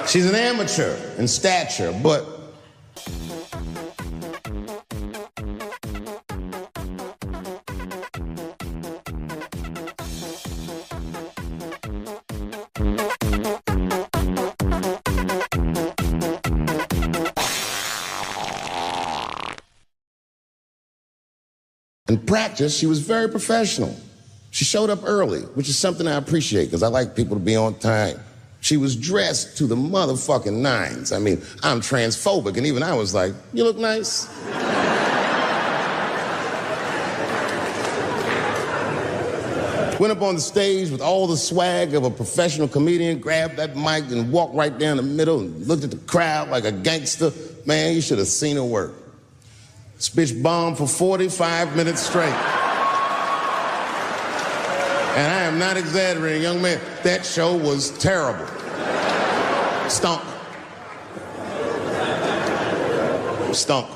She's an amateur in stature, but in practice, she was very professional. She showed up early, which is something I appreciate because I like people to be on time. She was dressed to the motherfucking nines. I mean, I'm transphobic, and even I was like, you look nice. Went up on the stage with all the swag of a professional comedian, grabbed that mic and walked right down the middle and looked at the crowd like a gangster. Man, you should have seen her work. This bitch bombed for 45 minutes straight. And I am not exaggerating, young man. That show was terrible. Stunk. Stunk.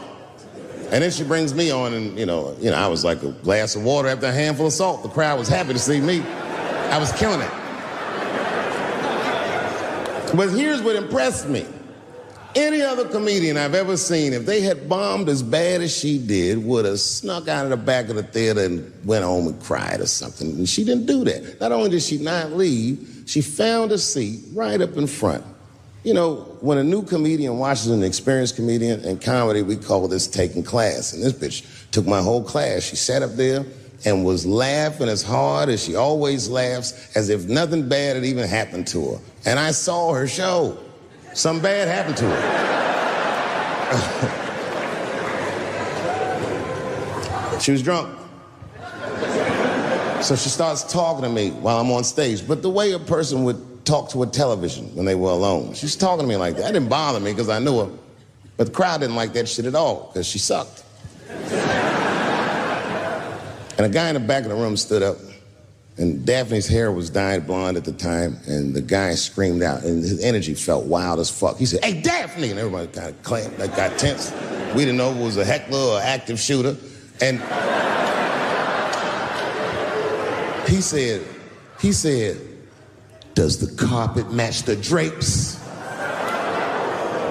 And then she brings me on, and you know, I was like a glass of water after a handful of salt. The crowd was happy to see me. I was killing it. But here's what impressed me. Any other comedian I've ever seen, if they had bombed as bad as she did, would have snuck out of the back of the theater and went home and cried or something. And she didn't do that. Not only did she not leave, she found a seat right up in front. You know, when a new comedian watches an experienced comedian in comedy, we call this taking class. And this bitch took my whole class. She sat up there and was laughing as hard as she always laughs, as if nothing bad had even happened to her. And I saw her show. Something bad happened to her. She was drunk. So she starts talking to me while I'm on stage. But the way a person would talk to a television when they were alone. She was talking to me like that. That didn't bother me because I knew her. But the crowd didn't like that shit at all because she sucked. And a guy in the back of the room stood up, and Daphne's hair was dyed blonde at the time, and the guy screamed out, and his energy felt wild as fuck. He said, "Hey, Daphne!" And everybody kind of clamped, like got tense. We didn't know if it was a heckler or active shooter. And he said, "Does the carpet match the drapes?"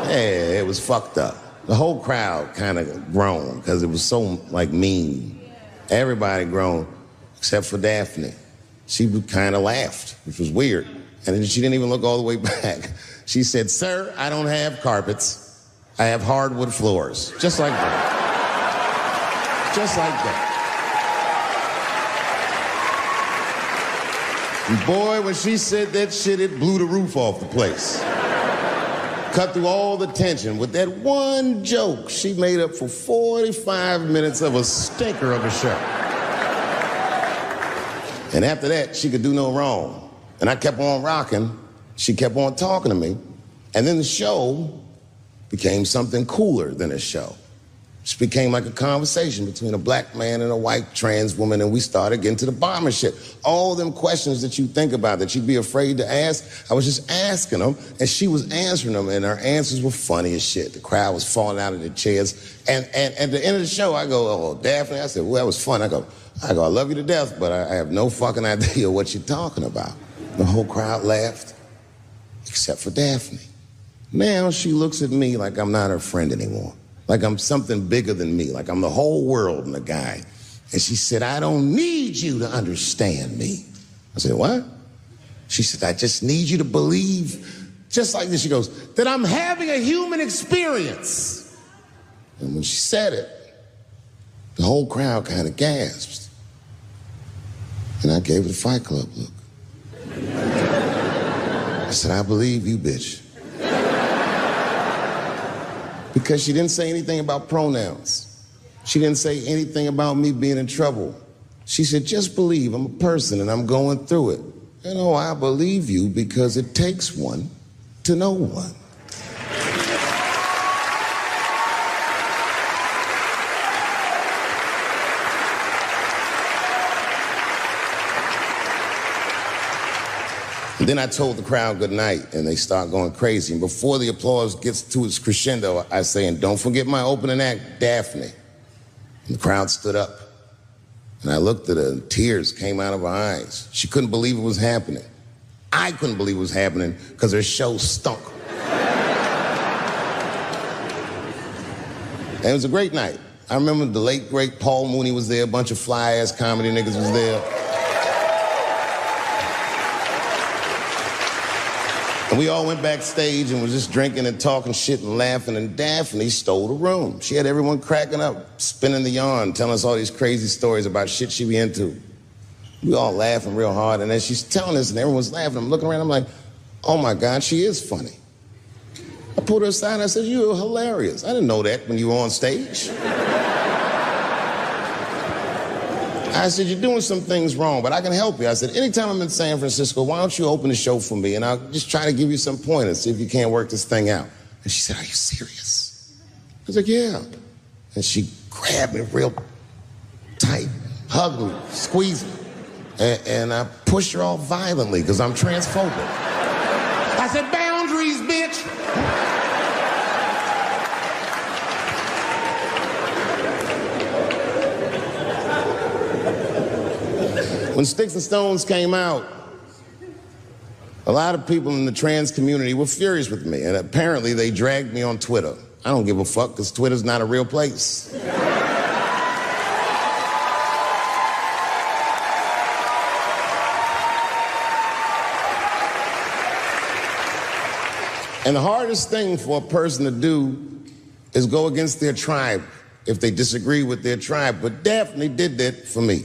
Yeah, it was fucked up. The whole crowd kind of groaned because it was so, like, mean. Everybody groaned except for Daphne. She kind of laughed, which was weird. And then she didn't even look all the way back. She said, "Sir, I don't have carpets. I have hardwood floors." Just like that. Just like that. And boy, when she said that shit, it blew the roof off the place. Cut through all the tension. With that one joke, she made up for 45 minutes of a stinker of a show. And after that, she could do no wrong. And I kept on rocking. She kept on talking to me. And then the show became something cooler than a show. It became like a conversation between a black man and a white trans woman, and we started getting to the bomber shit. All them questions that you think about that you'd be afraid to ask, I was just asking them, and she was answering them, and her answers were funny as shit. The crowd was falling out of their chairs. And at the end of the show, I go, "Oh, Daphne," I said, "Well, that was fun." I go, "I love you to death, but I have no fucking idea what you're talking about." The whole crowd laughed, except for Daphne. Now she looks at me like I'm not her friend anymore. Like I'm something bigger than me, like I'm the whole world and a guy. And she said, "I don't need you to understand me." I said, "What?" She said, "I just need you to believe," just like this, she goes, "that I'm having a human experience." And when she said it, the whole crowd kind of gasped. And I gave her the Fight Club look. I said, "I believe you, bitch." Because she didn't say anything about pronouns. She didn't say anything about me being in trouble. She said, "Just believe I'm a person and I'm going through it." And oh, I believe you because it takes one to know one. And then I told the crowd good night, and they start going crazy. And before the applause gets to its crescendo, I say, "And don't forget my opening act, Daphne." And the crowd stood up. And I looked at her, and tears came out of her eyes. She couldn't believe it was happening. I couldn't believe it was happening because her show stunk. And it was a great night. I remember the late, great Paul Mooney was there. A bunch of fly-ass comedy niggas was there. And we all went backstage and was just drinking and talking shit and laughing, and Daphne stole the room. She had everyone cracking up, spinning the yarn, telling us all these crazy stories about shit she be into. We all laughing real hard, and as she's telling us and everyone's laughing, I'm looking around, I'm like, "Oh my God, she is funny." I pulled her aside and I said, "You're hilarious. I didn't know that when you were on stage." I said, you're doing some things wrong, but I can help you. I said, anytime I'm in San Francisco, why don't you open the show for me, and I'll just try to give you some pointers, see if you can't work this thing out. And she said, are you serious? I was like, yeah. And she grabbed me real tight, hugged me, squeezed me, and I pushed her off violently because I'm transphobic. I said, boundaries, bitch. When Sticks and Stones came out, a lot of people in the trans community were furious with me, and apparently they dragged me on Twitter. I don't give a fuck, because Twitter's not a real place. And the hardest thing for a person to do is go against their tribe if they disagree with their tribe. But Daphne did that for me.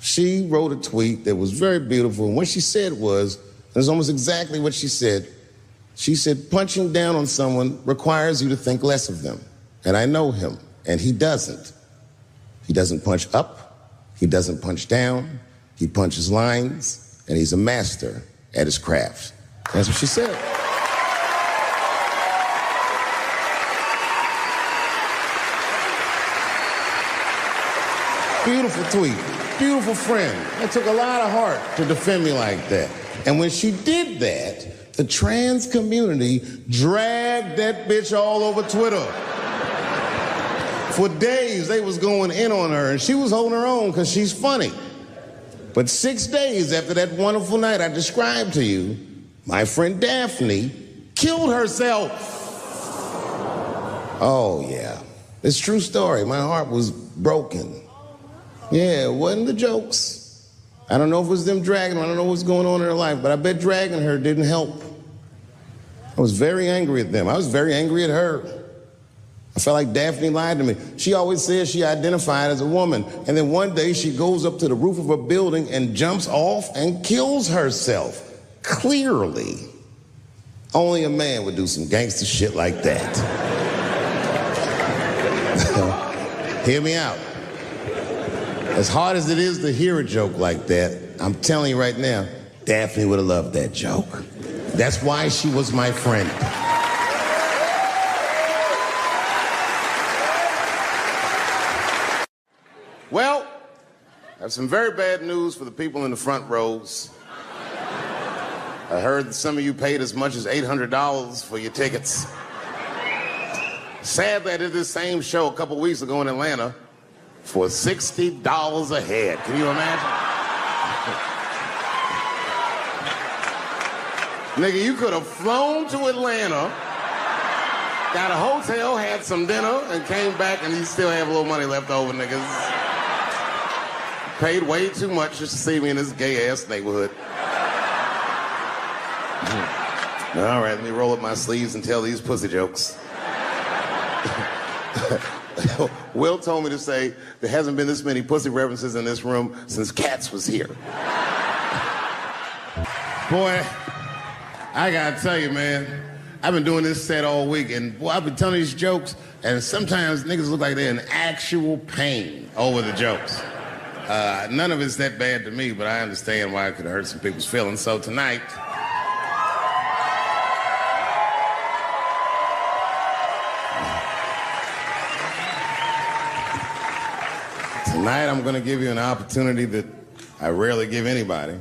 She wrote a tweet that was very beautiful, and what she said was, it was almost exactly what she said. She said, punching down on someone requires you to think less of them. And I know him, and he doesn't. He doesn't punch up, he doesn't punch down, he punches lines, and he's a master at his craft. That's what she said. Beautiful tweet. Beautiful friend. It took a lot of heart to defend me like that. And when she did that, the trans community dragged that bitch all over Twitter. For days, they was going in on her, and she was holding her own because she's funny. But 6 days after that wonderful night I described to you, my friend Daphne killed herself. Oh, yeah. It's a true story. My heart was broken. Yeah, it wasn't the jokes. I don't know if it was them dragging her. I don't know what's going on in her life, but I bet dragging her didn't help. I was very angry at them. I was very angry at her. I felt like Daphne lied to me. She always says she identified as a woman, and then one day she goes up to the roof of a building and jumps off and kills herself. Clearly, only a man would do some gangster shit like that. Hear me out. As hard as it is to hear a joke like that, I'm telling you right now, Daphne would have loved that joke. That's why she was my friend. Well, I have some very bad news for the people in the front rows. I heard that some of you paid as much as $800 for your tickets. Sadly, I did this same show a couple weeks ago in Atlanta for $60 a head. Can you imagine? Nigga, you could have flown to Atlanta, got a hotel, had some dinner, and came back, and you still have a little money left over, niggas. Paid way too much just to see me in this gay-ass neighborhood. All right, let me roll up my sleeves and tell these pussy jokes. Will told me to say there hasn't been this many pussy references in this room since Cats was here. Boy, I gotta tell you, man, I've been doing this set all week, and boy, I've been telling these jokes, and sometimes niggas look like they're in actual pain over the jokes. None of it's that bad to me, but I understand why it could hurt some people's feelings. So tonight, I'm going to give you an opportunity that I rarely give anybody.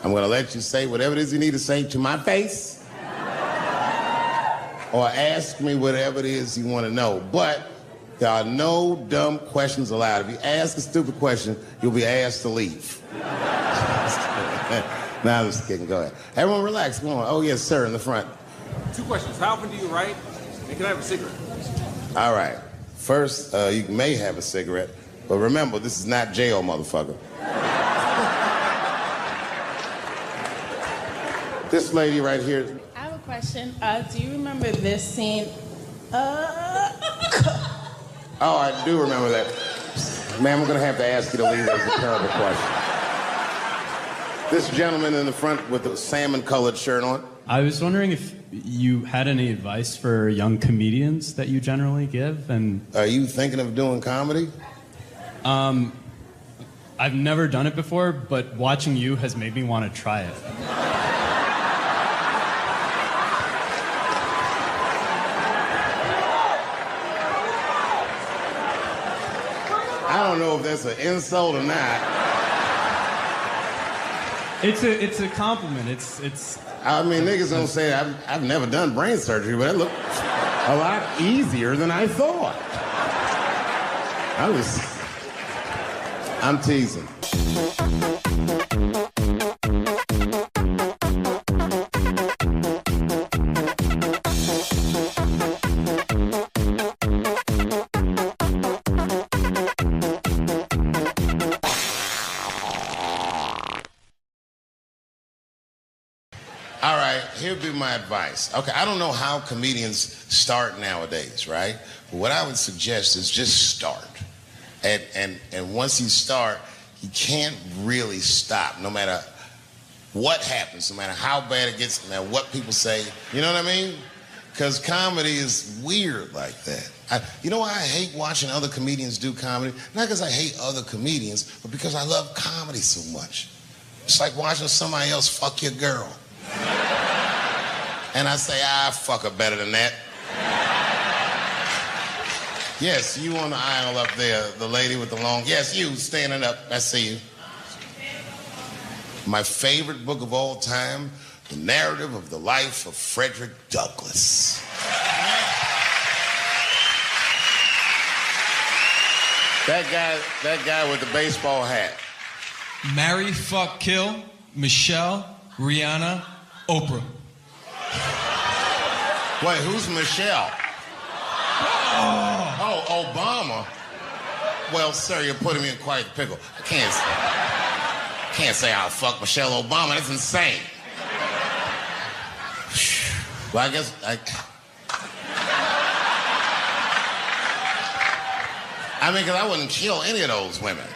I'm going to let you say whatever it is you need to say to my face, or ask me whatever it is you want to know. But there are no dumb questions allowed. If you ask a stupid question, you'll be asked to leave. Nah, I'm just kidding. Go ahead. Everyone relax. Come on. Oh, yes, sir, in the front. 2 questions. How often do you write? And can I have a cigarette? All right. First, you may have a cigarette. But remember, this is not jail, motherfucker. This lady right here. I have a question. Do you remember this scene? Oh, I do remember that. Ma'am, I'm going to have to ask you to leave. That's a terrible question. This gentleman in the front with the salmon-colored shirt on. I was wondering if you had any advice for young comedians that you generally give, and... Are you thinking of doing comedy? I've never done it before, but watching you has made me want to try it. I don't know if that's an insult or not. It's a compliment. It's. I mean, niggas don't say I've never done brain surgery, but it looked a lot easier than I thought. I'm teasing. All right, here'd be my advice. Okay, I don't know how comedians start nowadays, right? But what I would suggest is just start. And once you start, you can't really stop, no matter what happens, no matter how bad it gets, no matter what people say. You know what I mean? Because comedy is weird like that. You know why I hate watching other comedians do comedy? Not because I hate other comedians, but because I love comedy so much. It's like watching somebody else fuck your girl. And I say, fuck her better than that. Yes, you on the aisle up there, the lady with the long, yes, you standing up, I see you. My favorite book of all time, The Narrative of the Life of Frederick Douglass. That guy with the baseball hat. Marry, fuck, kill, Michelle, Rihanna, Oprah. Wait, who's Michelle? Oh, Obama. Well, sir, you're putting me in quite a pickle. I can't say I'll fuck Michelle Obama. That's insane. Well, I guess I mean, because I wouldn't kill any of those women.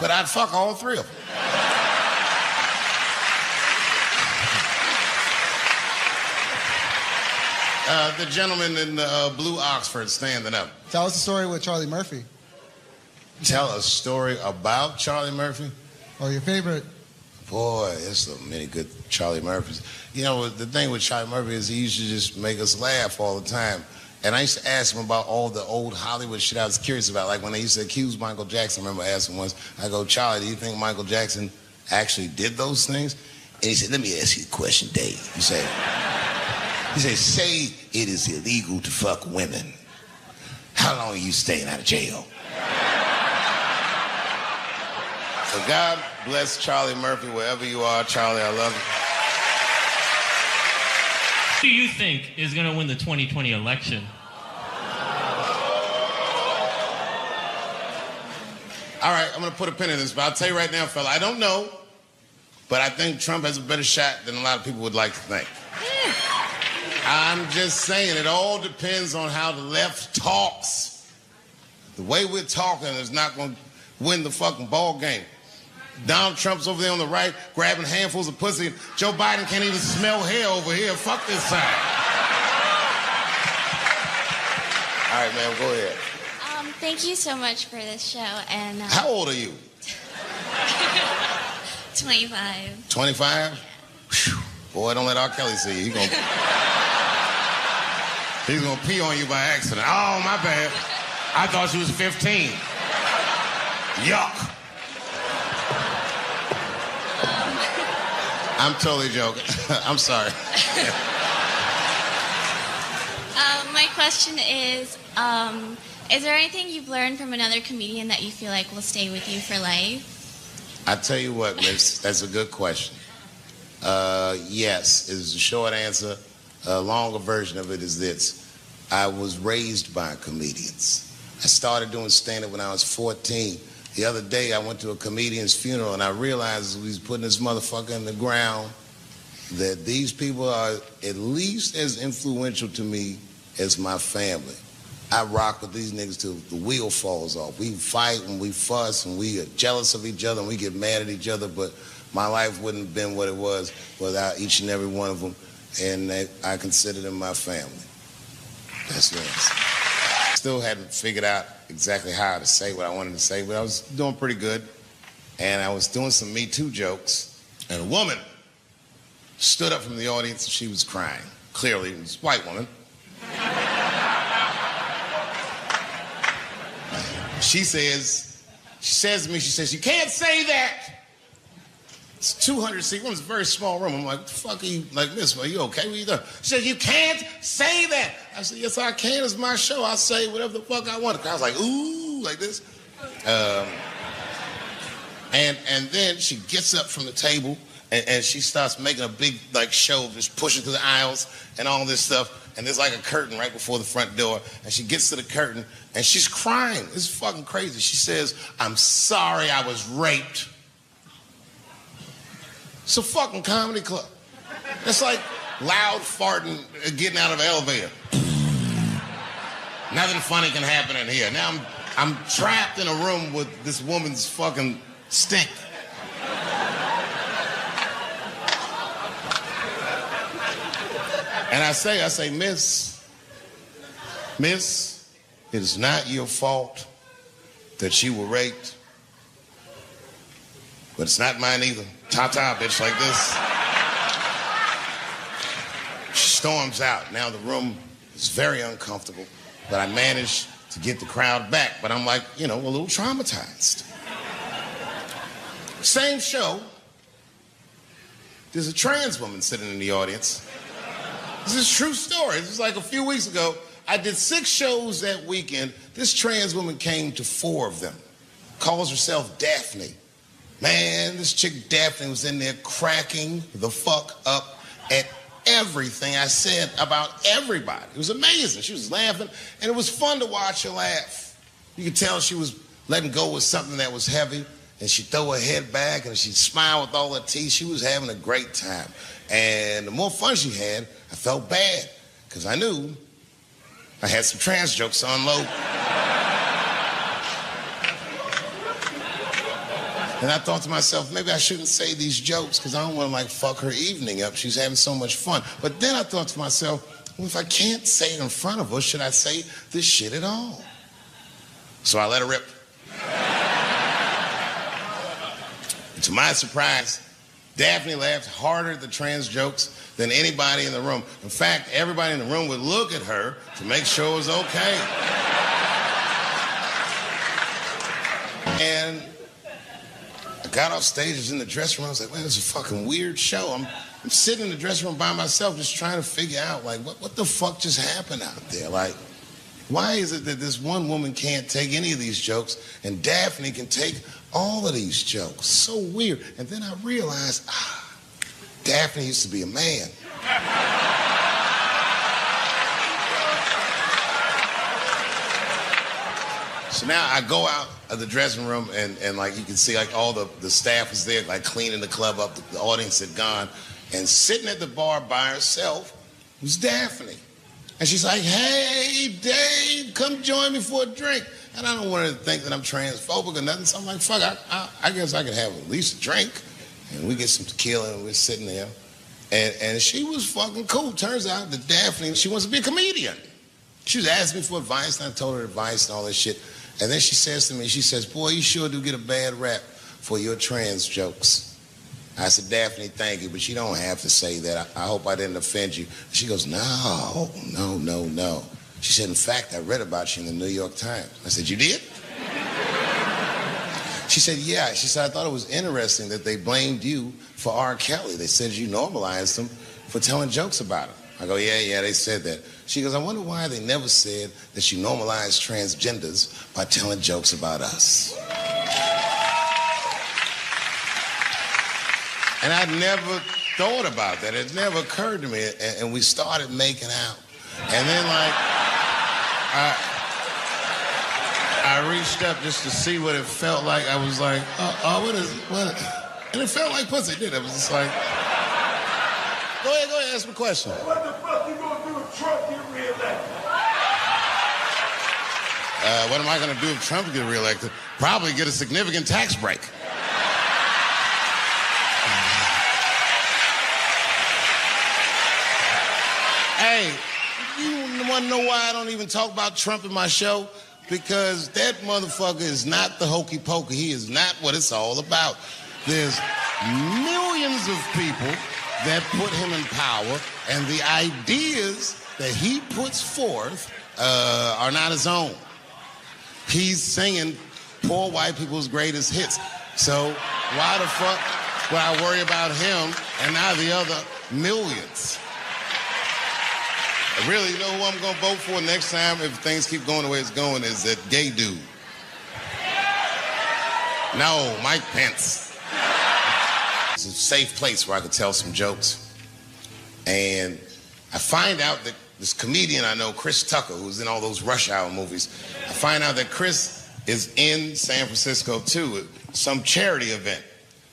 But I'd fuck all three of them. The gentleman in the blue Oxford standing up. Tell us a story with Charlie Murphy. Tell a story about Charlie Murphy? Or your favorite. Boy, there's so many good Charlie Murphys. You know, the thing with Charlie Murphy is he used to just make us laugh all the time. And I used to ask him about all the old Hollywood shit I was curious about. Like when they used to accuse Michael Jackson, I remember asking once, I go, Charlie, do you think Michael Jackson actually did those things? And he said, let me ask you a question, Dave. He said, say it is illegal to fuck women. How long are you staying out of jail? So God bless Charlie Murphy wherever you are. Charlie, I love you. Who do you think is going to win the 2020 election? All right, I'm going to put a pin in this, but I'll tell you right now, fella, I don't know, but I think Trump has a better shot than a lot of people would like to think. I'm just saying, it all depends on how the left talks. The way we're talking is not going to win the fucking ball game. Donald Trump's over there on the right, grabbing handfuls of pussy. Joe Biden can't even smell hair over here. Fuck this side. All right, man, go ahead. Thank you so much for this show. And how old are you? 25. 25? Yeah. Boy, don't let R. Kelly see you. He's gonna pee on you by accident. Oh, my bad. I thought she was 15. Yuck. I'm totally joking. I'm sorry. My question is there anything you've learned from another comedian that you feel like will stay with you for life? I tell you what, miss, that's a good question. Yes, is the short answer. A longer version of it is this. I was raised by comedians. I started doing stand-up when I was 14. The other day, I went to a comedian's funeral, and I realized as we was putting this motherfucker in the ground that these people are at least as influential to me as my family. I rock with these niggas till the wheel falls off. We fight and we fuss and we are jealous of each other and we get mad at each other, but my life wouldn't have been what it was without each and every one of them, and I consider them my family. That's what it is. Still hadn't figured out exactly how to say what I wanted to say, but I was doing pretty good. and I was doing some Me Too jokes, and a woman stood up from the audience and she was crying. Clearly, it was a white woman. She says to me, you can't say that. It's 200 seat room, it's a very small room. I'm like, what the fuck are you, like, miss, are you okay? What are you doing? She said, you can't say that. I said, yes, I can. It's my show. I'll say whatever the fuck I want. The crowd's like, ooh, like this. And then she gets up from the table and she starts making a big, like, show, just pushing through the aisles and all this stuff. And there's like a curtain right before the front door. And she gets to the curtain and she's crying. It's fucking crazy. She says, I'm sorry I was raped. It's a fucking comedy club. It's like loud farting getting out of an elevator. Nothing funny can happen in here. Now I'm trapped in a room with this woman's fucking stink. And I say, miss, it is not your fault that you were raped, but it's not mine either. Ta-ta, bitch, like this. She storms out. Now the room is very uncomfortable, but I managed to get the crowd back, but I'm like, a little traumatized. Same show, there's a trans woman sitting in the audience. This is a true story. This was like a few weeks ago. I did 6 shows that weekend. This trans woman came to 4 of them. Calls herself Daphne. Man, this chick Daphne was in there cracking the fuck up at everything I said about everybody. It was amazing. She was laughing, and it was fun to watch her laugh. You could tell she was letting go with something that was heavy, and she'd throw her head back, and she'd smile with all her teeth. She was having a great time. And the more fun she had, I felt bad, because I knew I had some trans jokes to unload. And I thought to myself, maybe I shouldn't say these jokes because I don't want to, fuck her evening up. She's having so much fun. But then I thought to myself, well, if I can't say it in front of her, should I say this shit at all? So I let her rip. And to my surprise, Daphne laughed harder at the trans jokes than anybody in the room. In fact, everybody in the room would look at her to make sure it was okay. And I got off stage, I was in the dressing room, I was like, man, this is a fucking weird show. I'm sitting in the dressing room by myself just trying to figure out, what the fuck just happened out there? Why is it that this one woman can't take any of these jokes and Daphne can take all of these jokes? So weird. And then I realized, Daphne used to be a man. So now I go out of the dressing room and you can see all the staff was there cleaning the club up. The audience had gone. And sitting at the bar by herself was Daphne. And she's like, hey, Dave, come join me for a drink. And I don't want her to think that I'm transphobic or nothing. So I'm like, fuck, I guess I could have at least a drink. And we get some tequila and we're sitting there. And she was fucking cool. Turns out that Daphne, she wants to be a comedian. She was asking me for advice, and I told her advice and all this shit. And then she says to me, boy, you sure do get a bad rap for your trans jokes. I said, Daphne, thank you, but you don't have to say that. I hope I didn't offend you. She goes, no. She said, in fact, I read about you in the New York Times. I said, you did? She said, yeah. She said, I thought it was interesting that they blamed you for R. Kelly. They said you normalized him for telling jokes about him. I go, yeah, they said that. She goes, I wonder why they never said that you normalized transgenders by telling jokes about us. And I'd never thought about that. It never occurred to me. And we started making out. And then I reached up just to see what it felt like. I was like, what? And it felt like pussy, didn't it? It was just like, go ahead, ask me a question. What the fuck you gonna do if Trump get reelected? What am I gonna do if Trump get reelected? Probably get a significant tax break. Hey, you wanna know why I don't even talk about Trump in my show? because that motherfucker is not the hokey pokey. He is not what it's all about. There's millions of people that put him in power, and the ideas that he puts forth are not his own. He's singing poor white people's greatest hits. So why the fuck would I worry about him and not the other millions? I really know who I'm gonna vote for next time if things keep going the way it's going is that gay dude. No, Mike Pence. It's a safe place where I could tell some jokes. And I find out that this comedian I know, Chris Tucker, who's in all those Rush Hour movies, I find out that Chris is in San Francisco too, at some charity event.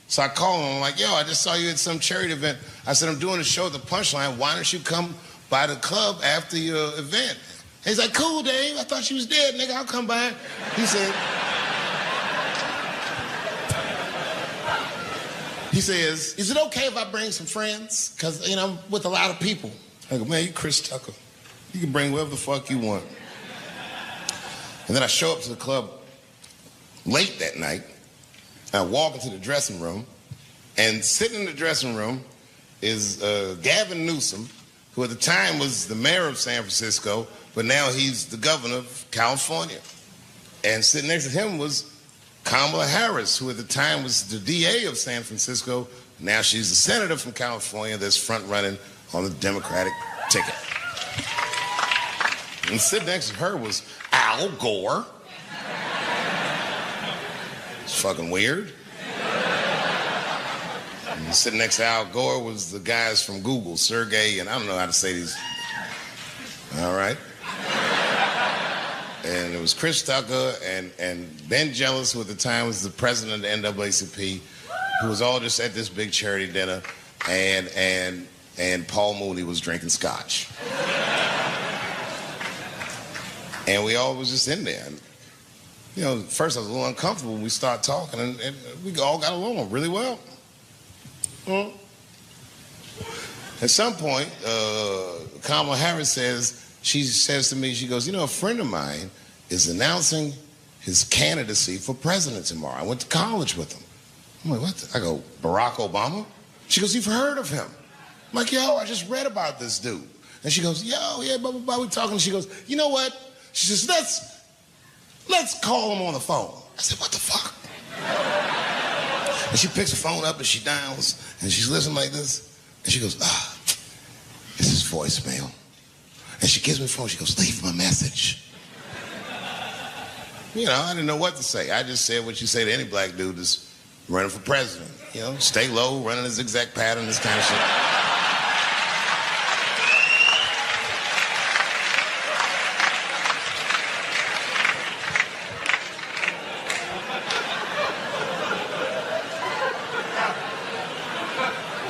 So I call him, I'm like, yo, I just saw you at some charity event. I said, I'm doing a show at the Punchline. Why don't you come by the club after your event? And he's like, cool, Dave. I thought you was dead, nigga. I'll come by. He says, is it okay if I bring some friends? Because, you know, I'm with a lot of people. I go, man, you Chris Tucker. You can bring whoever the fuck you want. And then I show up to the club late that night. I walk into the dressing room, and sitting in the dressing room is Gavin Newsom, who at the time was the mayor of San Francisco, but now he's the governor of California. And sitting next to him was Kamala Harris, who at the time was the DA of San Francisco. Now she's the senator from California that's front-running on the Democratic ticket. And sitting next to her was Al Gore. It's fucking weird. And sitting next to Al Gore was the guys from Google, Sergey, and I don't know how to say these. All right. And it was Chris Tucker and Ben Jealous, who at the time was the president of the NAACP, who was all just at this big charity dinner, and Paul Mooney was drinking scotch. And we all was just in there. And, you know, first I was a little uncomfortable when we started talking, and we all got along really well. At some point, Kamala Harris she says to me, she goes, you know, a friend of mine is announcing his candidacy for president tomorrow. I went to college with him. I'm like, what? I go, Barack Obama? She goes, you've heard of him? I'm like, yo, I just read about this dude. And she goes, yo, yeah, blah, blah, blah, we talking. She goes, you know what? She says, let's call him on the phone. I said, what the fuck? And she picks the phone up and she dials and she's listening like this. And she goes, it's his voicemail. And she gives me the phone. She goes, leave him a message. You know, I didn't know what to say. I just said what you say to any black dude that's running for president. You know, stay low, running a zigzag pattern, this kind of shit.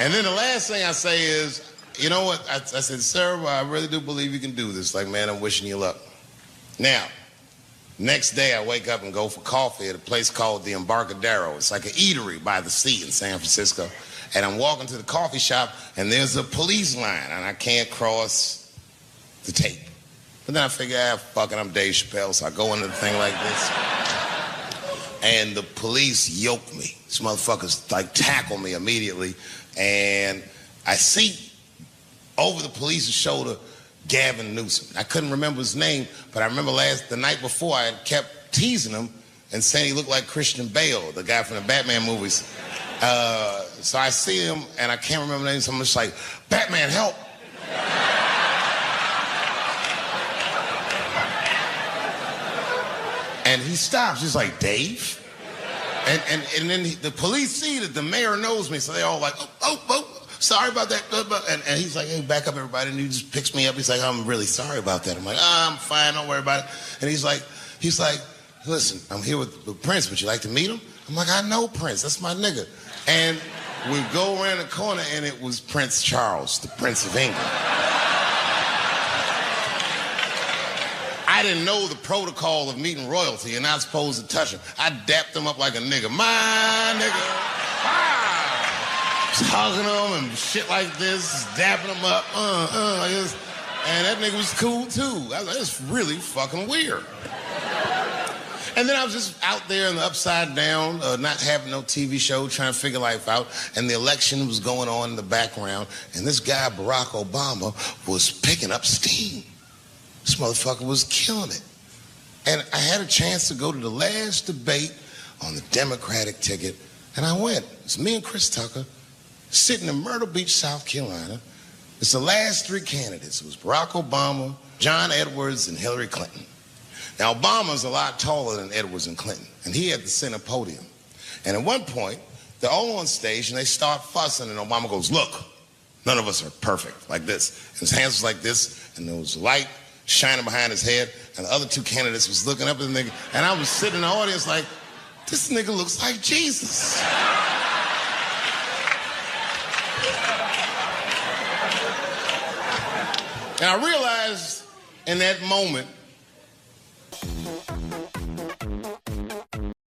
And then the last thing I say is, you know what? I said, sir, well, I really do believe you can do this. Like, man, I'm wishing you luck. Now, next day I wake up and go for coffee at a place called the Embarcadero. It's like an eatery by the sea in San Francisco. And I'm walking to the coffee shop and there's a police line and I can't cross the tape. But then I figure, fuck it, I'm Dave Chappelle, so I go into the thing like this. And the police yoke me. These motherfuckers like tackle me immediately. And I see over the police's shoulder Gavin Newsom. I couldn't remember his name, but I remember the night before I had kept teasing him and saying he looked like Christian Bale, the guy from the Batman movies. So I see him and I can't remember the name, so I'm just like, Batman, help. And he stops, he's like, Dave? And then the police see that the mayor knows me, so they all like, oh, sorry about that. And he's like, hey, back up, everybody. And he just picks me up. He's like, I'm really sorry about that. I'm like, I'm fine, don't worry about it. And he's like, listen, I'm here with Prince. Would you like to meet him? I'm like, I know Prince. That's my nigga. And we go around the corner, and it was Prince Charles, the Prince of England. I didn't know the protocol of meeting royalty. You're not supposed to touch him. I dapped him up like a nigga. My nigga. Just hugging him and shit like this, dapping him up, like this. And that nigga was cool too. I was like, it's really fucking weird. And then I was just out there in the upside down, not having no TV show, trying to figure life out. And the election was going on in the background. And this guy, Barack Obama, was picking up steam. This motherfucker was killing it. And I had a chance to go to the last debate on the Democratic ticket. And I went. It's me and Chris Tucker sitting in Myrtle Beach, South Carolina. It's the last three candidates. It was Barack Obama, John Edwards, and Hillary Clinton. Now, Obama's a lot taller than Edwards and Clinton, and he had the center podium. And at one point, they're all on stage, and they start fussing, and Obama goes, look, none of us are perfect, like this. And his hands was like this, and there was light shining behind his head, and the other two candidates was looking up at the nigga, and I was sitting in the audience like, this nigga looks like Jesus. And I realized in that moment